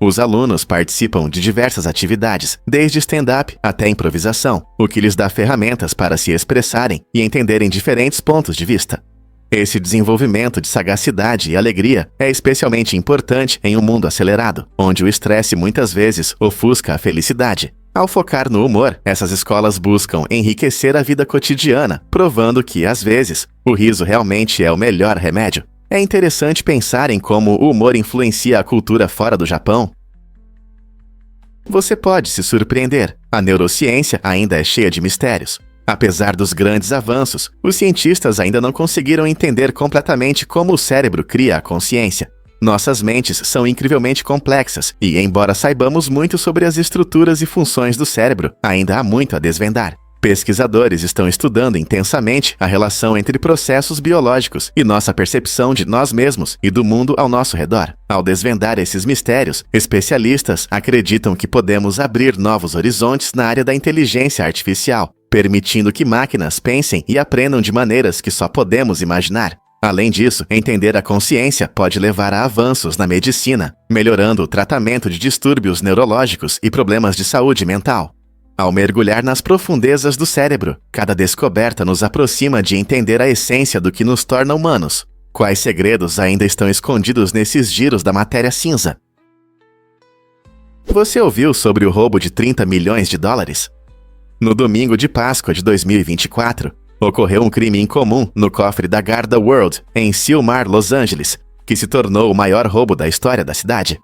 Os alunos participam de diversas atividades, desde stand-up até improvisação, o que lhes dá ferramentas para se expressarem e entenderem diferentes pontos de vista. Esse desenvolvimento de sagacidade e alegria é especialmente importante em um mundo acelerado, onde o estresse muitas vezes ofusca a felicidade. Ao focar no humor, essas escolas buscam enriquecer a vida cotidiana, provando que, às vezes, o riso realmente é o melhor remédio. É interessante pensar em como o humor influencia a cultura fora do Japão. Você pode se surpreender. A neurociência ainda é cheia de mistérios. Apesar dos grandes avanços, os cientistas ainda não conseguiram entender completamente como o cérebro cria a consciência. Nossas mentes são incrivelmente complexas e, embora saibamos muito sobre as estruturas e funções do cérebro, ainda há muito a desvendar. Pesquisadores estão estudando intensamente a relação entre processos biológicos e nossa percepção de nós mesmos e do mundo ao nosso redor. Ao desvendar esses mistérios, especialistas acreditam que podemos abrir novos horizontes na área da inteligência artificial, permitindo que máquinas pensem e aprendam de maneiras que só podemos imaginar. Além disso, entender a consciência pode levar a avanços na medicina, melhorando o tratamento de distúrbios neurológicos e problemas de saúde mental. Ao mergulhar nas profundezas do cérebro, cada descoberta nos aproxima de entender a essência do que nos torna humanos. Quais segredos ainda estão escondidos nesses giros da matéria cinza? Você ouviu sobre o roubo de 30 milhões de dólares? No domingo de Páscoa de 2024, ocorreu um crime incomum no cofre da Garda World, em Sylmar, Los Angeles, que se tornou o maior roubo da história da cidade.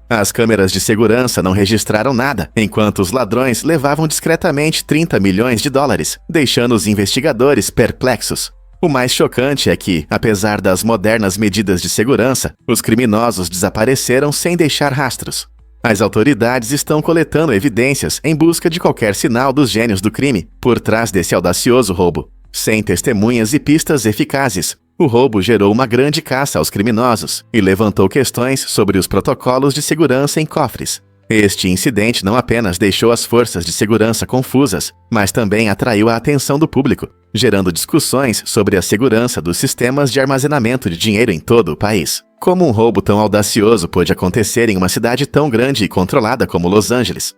As câmeras de segurança não registraram nada, enquanto os ladrões levavam discretamente 30 milhões de dólares, deixando os investigadores perplexos. O mais chocante é que, apesar das modernas medidas de segurança, os criminosos desapareceram sem deixar rastros. As autoridades estão coletando evidências em busca de qualquer sinal dos gênios do crime por trás desse audacioso roubo. Sem testemunhas e pistas eficazes, o roubo gerou uma grande caça aos criminosos e levantou questões sobre os protocolos de segurança em cofres. Este incidente não apenas deixou as forças de segurança confusas, mas também atraiu a atenção do público, gerando discussões sobre a segurança dos sistemas de armazenamento de dinheiro em todo o país. Como um roubo tão audacioso pôde acontecer em uma cidade tão grande e controlada como Los Angeles?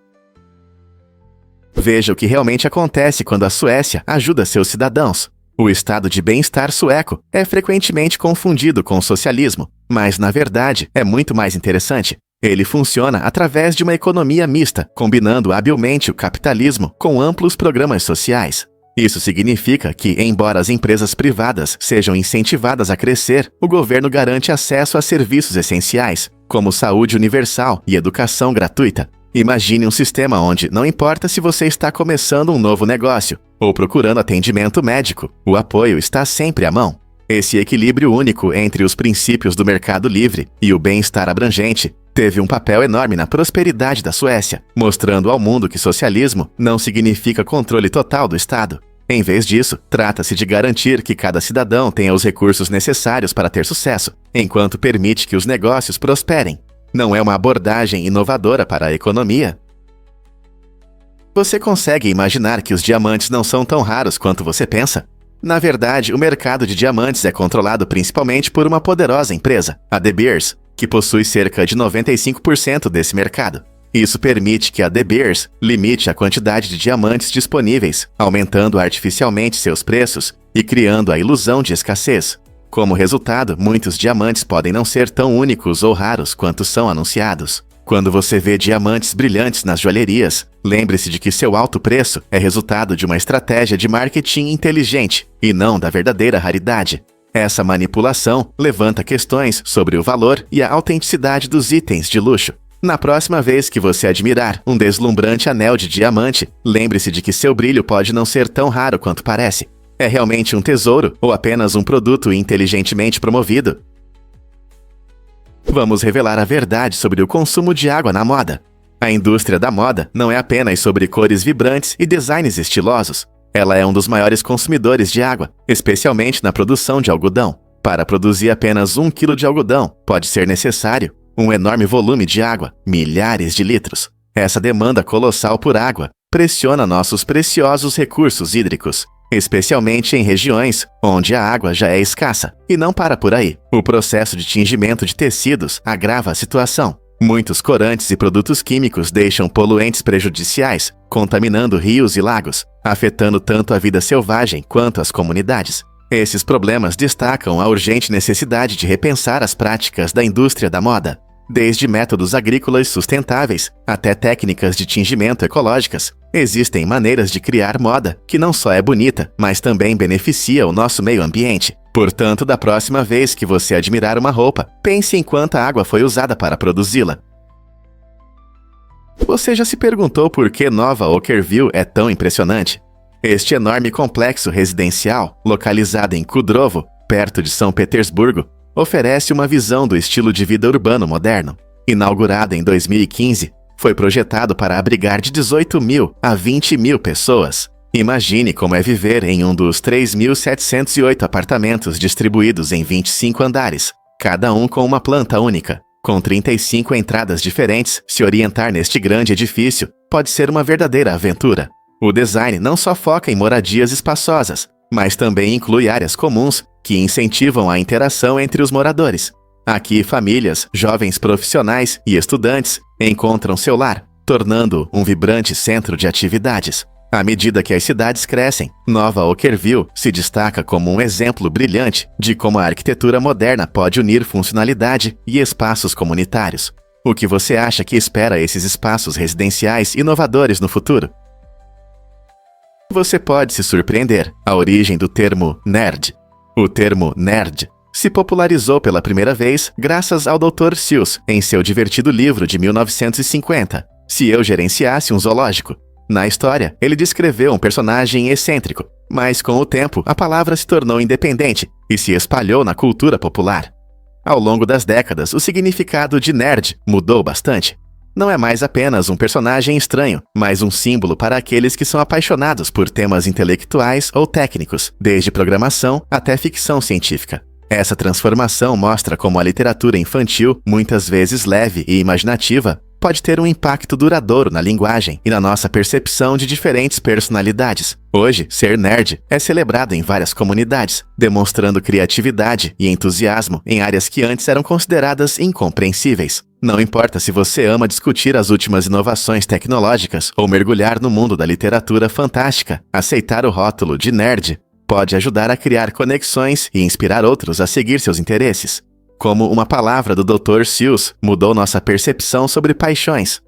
Veja o que realmente acontece quando a Suécia ajuda seus cidadãos. O estado de bem-estar sueco é frequentemente confundido com o socialismo, mas na verdade é muito mais interessante. Ele funciona através de uma economia mista, combinando habilmente o capitalismo com amplos programas sociais. Isso significa que, embora as empresas privadas sejam incentivadas a crescer, o governo garante acesso a serviços essenciais, como saúde universal e educação gratuita. Imagine um sistema onde não importa se você está começando um novo negócio ou procurando atendimento médico, o apoio está sempre à mão. Esse equilíbrio único entre os princípios do mercado livre e o bem-estar abrangente teve um papel enorme na prosperidade da Suécia, mostrando ao mundo que socialismo não significa controle total do Estado. Em vez disso, trata-se de garantir que cada cidadão tenha os recursos necessários para ter sucesso, enquanto permite que os negócios prosperem. Não é uma abordagem inovadora para a economia? Você consegue imaginar que os diamantes não são tão raros quanto você pensa? Na verdade, o mercado de diamantes é controlado principalmente por uma poderosa empresa, a De Beers, que possui cerca de 95% desse mercado. Isso permite que a De Beers limite a quantidade de diamantes disponíveis, aumentando artificialmente seus preços e criando a ilusão de escassez. Como resultado, muitos diamantes podem não ser tão únicos ou raros quanto são anunciados. Quando você vê diamantes brilhantes nas joalherias, lembre-se de que seu alto preço é resultado de uma estratégia de marketing inteligente e não da verdadeira raridade. Essa manipulação levanta questões sobre o valor e a autenticidade dos itens de luxo. Na próxima vez que você admirar um deslumbrante anel de diamante, lembre-se de que seu brilho pode não ser tão raro quanto parece. É realmente um tesouro ou apenas um produto inteligentemente promovido? Vamos revelar a verdade sobre o consumo de água na moda. A indústria da moda não é apenas sobre cores vibrantes e designs estilosos. Ela é um dos maiores consumidores de água, especialmente na produção de algodão. Para produzir apenas 1 quilo de algodão, pode ser necessário um enorme volume de água, milhares de litros. Essa demanda colossal por água pressiona nossos preciosos recursos hídricos, especialmente em regiões onde a água já é escassa. E não para por aí. O processo de tingimento de tecidos agrava a situação. Muitos corantes e produtos químicos deixam poluentes prejudiciais, contaminando rios e lagos, afetando tanto a vida selvagem quanto as comunidades. Esses problemas destacam a urgente necessidade de repensar as práticas da indústria da moda. Desde métodos agrícolas sustentáveis até técnicas de tingimento ecológicas, existem maneiras de criar moda que não só é bonita, mas também beneficia o nosso meio ambiente. Portanto, da próxima vez que você admirar uma roupa, pense em quanta água foi usada para produzi-la. Você já se perguntou por que Nova Okkervil é tão impressionante? Este enorme complexo residencial, localizado em Kudrovo, perto de São Petersburgo, oferece uma visão do estilo de vida urbano moderno. Inaugurado em 2015, foi projetado para abrigar de 18.000 a 20.000 pessoas. Imagine como é viver em um dos 3.708 apartamentos distribuídos em 25 andares, cada um com uma planta única. Com 35 entradas diferentes, se orientar neste grande edifício pode ser uma verdadeira aventura. O design não só foca em moradias espaçosas, mas também inclui áreas comuns que incentivam a interação entre os moradores. Aqui, famílias, jovens profissionais e estudantes encontram seu lar, tornando um vibrante centro de atividades. À medida que as cidades crescem, Nova Okkervil se destaca como um exemplo brilhante de como a arquitetura moderna pode unir funcionalidade e espaços comunitários. O que você acha que espera esses espaços residenciais inovadores no futuro? Você pode se surpreender. A origem do termo nerd. O termo nerd se popularizou pela primeira vez graças ao Dr. Seuss em seu divertido livro de 1950, Se Eu Gerenciasse um Zoológico. Na história, ele descreveu um personagem excêntrico, mas com o tempo a palavra se tornou independente e se espalhou na cultura popular. Ao longo das décadas, o significado de nerd mudou bastante. Não é mais apenas um personagem estranho, mas um símbolo para aqueles que são apaixonados por temas intelectuais ou técnicos, desde programação até ficção científica. Essa transformação mostra como a literatura infantil, muitas vezes leve e imaginativa, pode ter um impacto duradouro na linguagem e na nossa percepção de diferentes personalidades. Hoje, ser nerd é celebrado em várias comunidades, demonstrando criatividade e entusiasmo em áreas que antes eram consideradas incompreensíveis. Não importa se você ama discutir as últimas inovações tecnológicas ou mergulhar no mundo da literatura fantástica, aceitar o rótulo de nerd pode ajudar a criar conexões e inspirar outros a seguir seus interesses. Como uma palavra do Dr. Seuss mudou nossa percepção sobre paixões.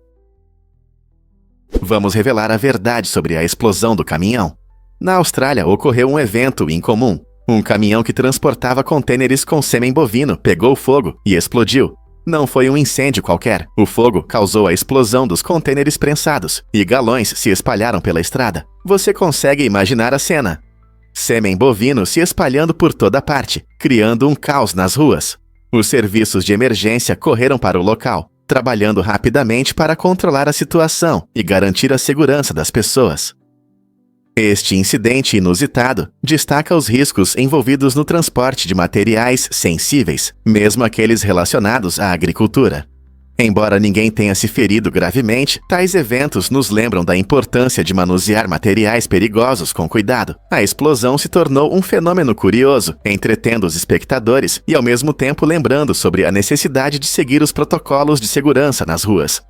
Vamos revelar a verdade sobre a explosão do caminhão. Na Austrália ocorreu um evento incomum. Um caminhão que transportava contêineres com sêmen bovino pegou fogo e explodiu. Não foi um incêndio qualquer. O fogo causou a explosão dos contêineres prensados e galões se espalharam pela estrada. Você consegue imaginar a cena? Sêmen bovino se espalhando por toda parte, criando um caos nas ruas. Os serviços de emergência correram para o local, trabalhando rapidamente para controlar a situação e garantir a segurança das pessoas. Este incidente inusitado destaca os riscos envolvidos no transporte de materiais sensíveis, mesmo aqueles relacionados à agricultura. Embora ninguém tenha se ferido gravemente, tais eventos nos lembram da importância de manusear materiais perigosos com cuidado. A explosão se tornou um fenômeno curioso, entretendo os espectadores e ao mesmo tempo lembrando sobre a necessidade de seguir os protocolos de segurança nas ruas.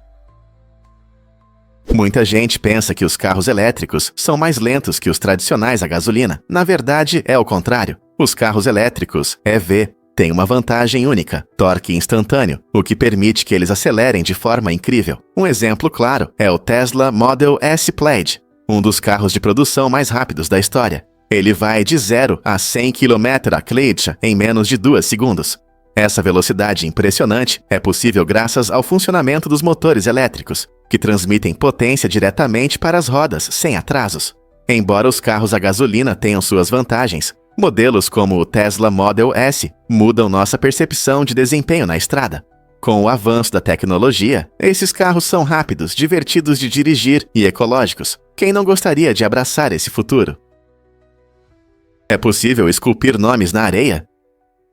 Muita gente pensa que os carros elétricos são mais lentos que os tradicionais a gasolina. Na verdade, é o contrário. Os carros elétricos, EV, têm uma vantagem única, torque instantâneo, o que permite que eles acelerem de forma incrível. Um exemplo claro é o Tesla Model S Plaid, um dos carros de produção mais rápidos da história. Ele vai de 0 a 100 km/h em menos de 2 segundos. Essa velocidade impressionante é possível graças ao funcionamento dos motores elétricos, que transmitem potência diretamente para as rodas sem atrasos. Embora os carros a gasolina tenham suas vantagens, modelos como o Tesla Model S mudam nossa percepção de desempenho na estrada. Com o avanço da tecnologia, esses carros são rápidos, divertidos de dirigir e ecológicos. Quem não gostaria de abraçar esse futuro? É possível esculpir nomes na areia?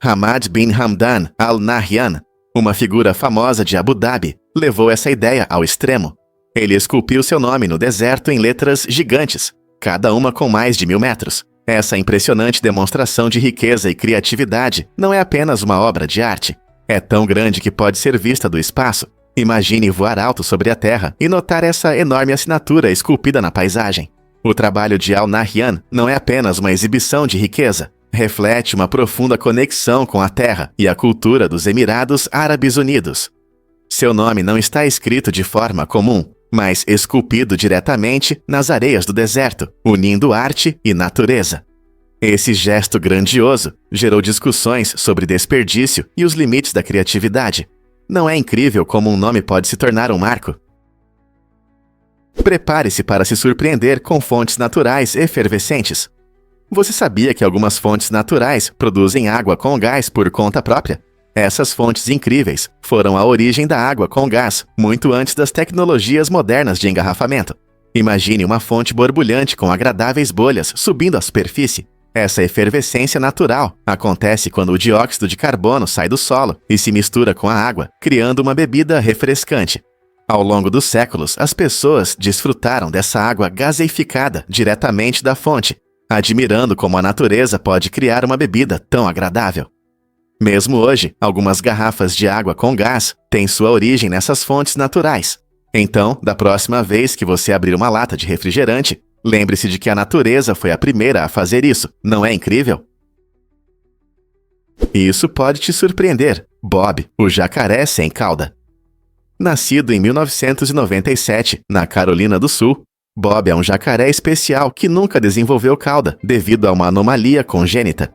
Hamad bin Hamdan Al Nahyan, uma figura famosa de Abu Dhabi, levou essa ideia ao extremo. Ele esculpiu seu nome no deserto em letras gigantes, cada uma com mais de 1000 metros. Essa impressionante demonstração de riqueza e criatividade não é apenas uma obra de arte. É tão grande que pode ser vista do espaço. Imagine voar alto sobre a Terra e notar essa enorme assinatura esculpida na paisagem. O trabalho de Al Nahyan não é apenas uma exibição de riqueza. Reflete uma profunda conexão com a terra e a cultura dos Emirados Árabes Unidos. Seu nome não está escrito de forma comum, mas esculpido diretamente nas areias do deserto, unindo arte e natureza. Esse gesto grandioso gerou discussões sobre desperdício e os limites da criatividade. Não é incrível como um nome pode se tornar um marco? Prepare-se para se surpreender com fontes naturais efervescentes. Você sabia que algumas fontes naturais produzem água com gás por conta própria? Essas fontes incríveis foram a origem da água com gás muito antes das tecnologias modernas de engarrafamento. Imagine uma fonte borbulhante com agradáveis bolhas subindo à superfície. Essa efervescência natural acontece quando o dióxido de carbono sai do solo e se mistura com a água, criando uma bebida refrescante. Ao longo dos séculos, as pessoas desfrutaram dessa água gaseificada diretamente da fonte, admirando como a natureza pode criar uma bebida tão agradável. Mesmo hoje, algumas garrafas de água com gás têm sua origem nessas fontes naturais. Então, da próxima vez que você abrir uma lata de refrigerante, lembre-se de que a natureza foi a primeira a fazer isso. Não é incrível? Isso pode te surpreender. Bob, o jacaré sem cauda. Nascido em 1997, na Carolina do Sul, Bob é um jacaré especial que nunca desenvolveu cauda devido a uma anomalia congênita.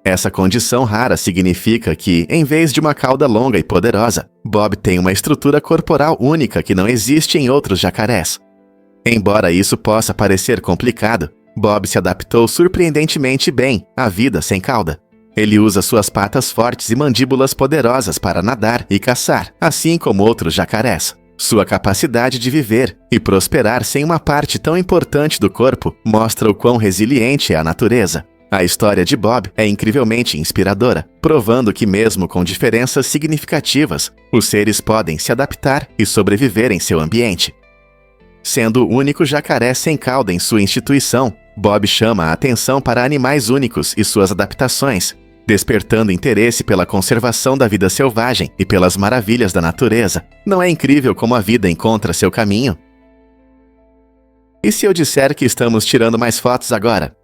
Essa condição rara significa que, em vez de uma cauda longa e poderosa, Bob tem uma estrutura corporal única que não existe em outros jacarés. Embora isso possa parecer complicado, Bob se adaptou surpreendentemente bem à vida sem cauda. Ele usa suas patas fortes e mandíbulas poderosas para nadar e caçar, assim como outros jacarés. Sua capacidade de viver e prosperar sem uma parte tão importante do corpo mostra o quão resiliente é a natureza. A história de Bob é incrivelmente inspiradora, provando que mesmo com diferenças significativas, os seres podem se adaptar e sobreviver em seu ambiente. Sendo o único jacaré sem cauda em sua instituição, Bob chama a atenção para animais únicos e suas adaptações, despertando interesse pela conservação da vida selvagem e pelas maravilhas da natureza. Não é incrível como a vida encontra seu caminho? E se eu disser que estamos tirando mais fotos agora?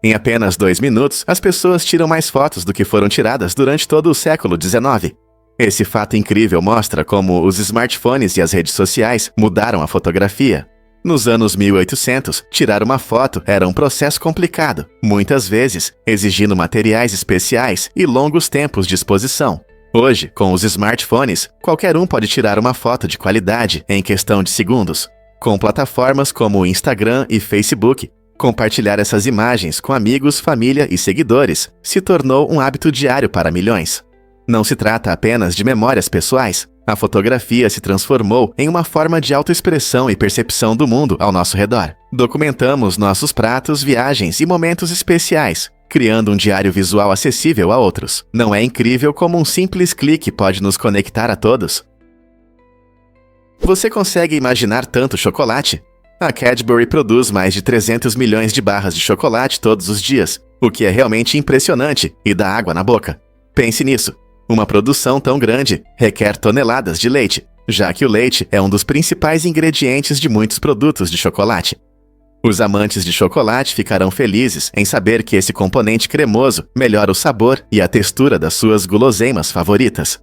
Em apenas 2 minutos, as pessoas tiram mais fotos do que foram tiradas durante todo o século XIX. Esse fato incrível mostra como os smartphones e as redes sociais mudaram a fotografia. Nos anos 1800, tirar uma foto era um processo complicado, muitas vezes exigindo materiais especiais e longos tempos de exposição. Hoje, com os smartphones, qualquer um pode tirar uma foto de qualidade em questão de segundos. Com plataformas como o Instagram e Facebook, compartilhar essas imagens com amigos, família e seguidores se tornou um hábito diário para milhões. Não se trata apenas de memórias pessoais. A fotografia se transformou em uma forma de autoexpressão e percepção do mundo ao nosso redor. Documentamos nossos pratos, viagens e momentos especiais, criando um diário visual acessível a outros. Não é incrível como um simples clique pode nos conectar a todos? Você consegue imaginar tanto chocolate? A Cadbury produz mais de 300 milhões de barras de chocolate todos os dias, o que é realmente impressionante e dá água na boca. Pense nisso. Uma produção tão grande requer toneladas de leite, já que o leite é um dos principais ingredientes de muitos produtos de chocolate. Os amantes de chocolate ficarão felizes em saber que esse componente cremoso melhora o sabor e a textura das suas guloseimas favoritas.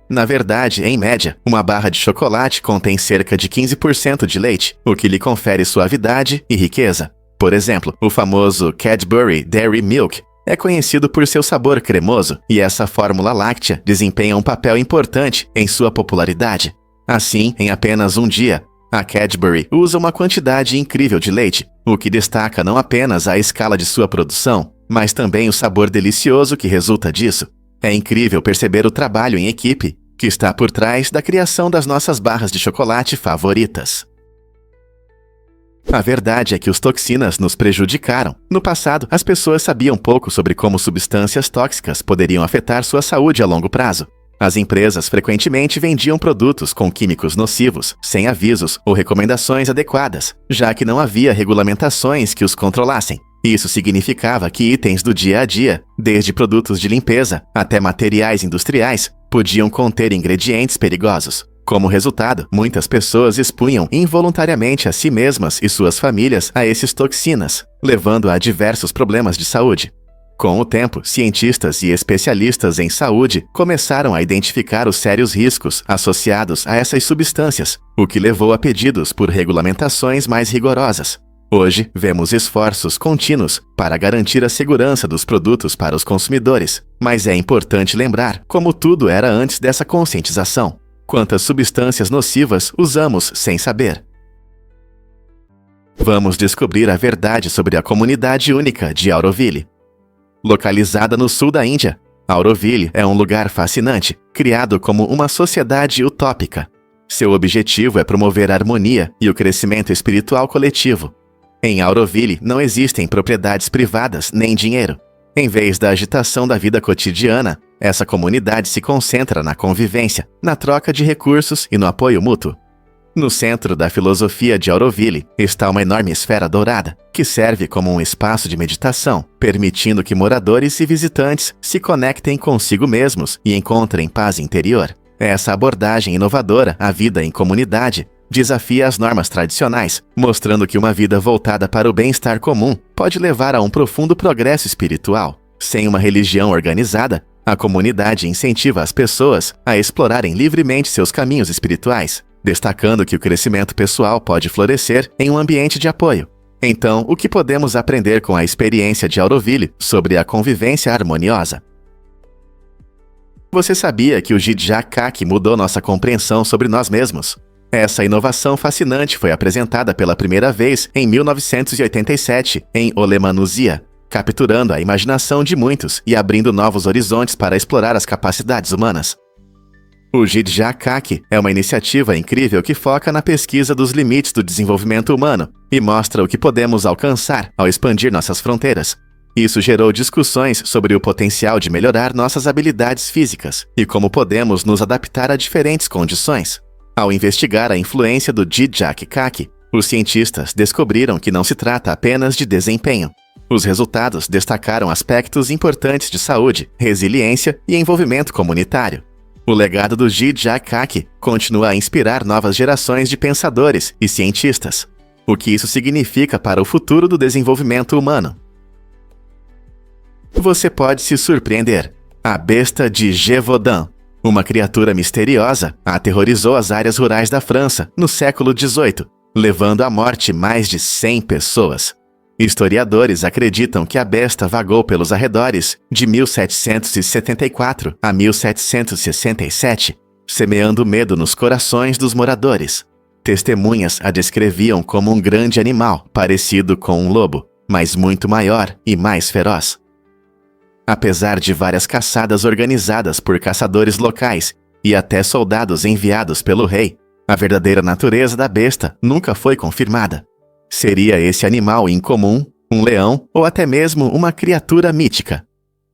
Na verdade, em média, uma barra de chocolate contém cerca de 15% de leite, o que lhe confere suavidade e riqueza. Por exemplo, o famoso Cadbury Dairy Milk é conhecido por seu sabor cremoso, e essa fórmula láctea desempenha um papel importante em sua popularidade. Assim, em apenas um dia, a Cadbury usa uma quantidade incrível de leite, o que destaca não apenas a escala de sua produção, mas também o sabor delicioso que resulta disso. É incrível perceber o trabalho em equipe que está por trás da criação das nossas barras de chocolate favoritas. A verdade é que os toxinas nos prejudicaram. No passado, as pessoas sabiam pouco sobre como substâncias tóxicas poderiam afetar sua saúde a longo prazo. As empresas frequentemente vendiam produtos com químicos nocivos, sem avisos ou recomendações adequadas, já que não havia regulamentações que os controlassem. Isso significava que itens do dia a dia, desde produtos de limpeza até materiais industriais, podiam conter ingredientes perigosos. Como resultado, muitas pessoas expunham involuntariamente a si mesmas e suas famílias a essas toxinas, levando a diversos problemas de saúde. Com o tempo, cientistas e especialistas em saúde começaram a identificar os sérios riscos associados a essas substâncias, o que levou a pedidos por regulamentações mais rigorosas. Hoje, vemos esforços contínuos para garantir a segurança dos produtos para os consumidores, mas é importante lembrar como tudo era antes dessa conscientização. Quantas substâncias nocivas usamos sem saber? Vamos descobrir a verdade sobre a comunidade única de Auroville. Localizada no sul da Índia, Auroville é um lugar fascinante, criado como uma sociedade utópica. Seu objetivo é promover a harmonia e o crescimento espiritual coletivo. Em Auroville não existem propriedades privadas nem dinheiro. Em vez da agitação da vida cotidiana, essa comunidade se concentra na convivência, na troca de recursos e no apoio mútuo. No centro da filosofia de Auroville está uma enorme esfera dourada, que serve como um espaço de meditação, permitindo que moradores e visitantes se conectem consigo mesmos e encontrem paz interior. Essa abordagem inovadora à vida em comunidade desafia as normas tradicionais, mostrando que uma vida voltada para o bem-estar comum pode levar a um profundo progresso espiritual. Sem uma religião organizada, a comunidade incentiva as pessoas a explorarem livremente seus caminhos espirituais, destacando que o crescimento pessoal pode florescer em um ambiente de apoio. Então, o que podemos aprender com a experiência de Auroville sobre a convivência harmoniosa? Você sabia que o Jidja-Kaki mudou nossa compreensão sobre nós mesmos? Essa inovação fascinante foi apresentada pela primeira vez em 1987 em Olemanuzia, capturando a imaginação de muitos e abrindo novos horizontes para explorar as capacidades humanas. O Jidja-Kaki é uma iniciativa incrível que foca na pesquisa dos limites do desenvolvimento humano e mostra o que podemos alcançar ao expandir nossas fronteiras. Isso gerou discussões sobre o potencial de melhorar nossas habilidades físicas e como podemos nos adaptar a diferentes condições. Ao investigar a influência do Jidja-Kaki, os cientistas descobriram que não se trata apenas de desempenho. Os resultados destacaram aspectos importantes de saúde, resiliência e envolvimento comunitário. O legado do Jidja-Kaki continua a inspirar novas gerações de pensadores e cientistas. O que isso significa para o futuro do desenvolvimento humano? Você pode se surpreender. A besta de Gévaudan, uma criatura misteriosa, aterrorizou as áreas rurais da França no século XVIII, levando à morte mais de 100 pessoas. Historiadores acreditam que a besta vagou pelos arredores de 1774 a 1767, semeando medo nos corações dos moradores. Testemunhas a descreviam como um grande animal parecido com um lobo, mas muito maior e mais feroz. Apesar de várias caçadas organizadas por caçadores locais e até soldados enviados pelo rei, a verdadeira natureza da besta nunca foi confirmada. Seria esse animal incomum, um leão ou até mesmo uma criatura mítica?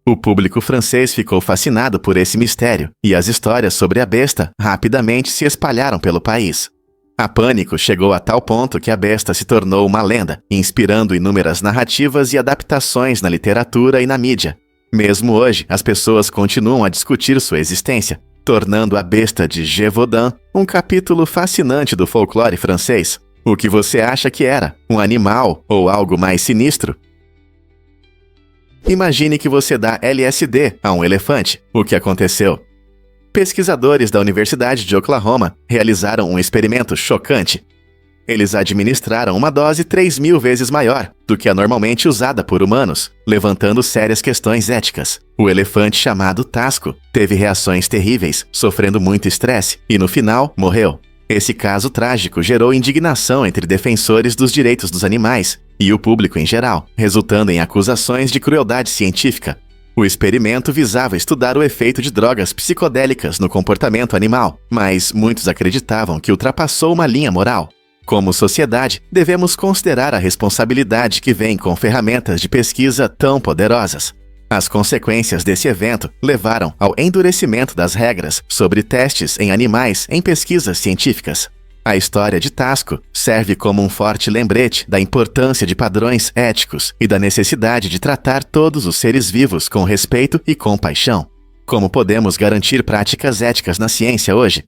O público francês ficou fascinado por esse mistério e as histórias sobre a besta rapidamente se espalharam pelo país. A pânico chegou a tal ponto que a besta se tornou uma lenda, inspirando inúmeras narrativas e adaptações na literatura e na mídia. Mesmo hoje, as pessoas continuam a discutir sua existência, tornando a besta de Gévaudan um capítulo fascinante do folclore francês. O que você acha que era? Um animal ou algo mais sinistro? Imagine que você dá LSD a um elefante. O que aconteceu? Pesquisadores da Universidade de Oklahoma realizaram um experimento chocante. Eles administraram uma dose 3.000 vezes maior do que a normalmente usada por humanos, levantando sérias questões éticas. O elefante chamado Tasco teve reações terríveis, sofrendo muito estresse e, no final, morreu. Esse caso trágico gerou indignação entre defensores dos direitos dos animais e o público em geral, resultando em acusações de crueldade científica. O experimento visava estudar o efeito de drogas psicodélicas no comportamento animal, mas muitos acreditavam que ultrapassou uma linha moral. Como sociedade, devemos considerar a responsabilidade que vem com ferramentas de pesquisa tão poderosas. As consequências desse evento levaram ao endurecimento das regras sobre testes em animais em pesquisas científicas. A história de Tasco serve como um forte lembrete da importância de padrões éticos e da necessidade de tratar todos os seres vivos com respeito e compaixão. Como podemos garantir práticas éticas na ciência hoje?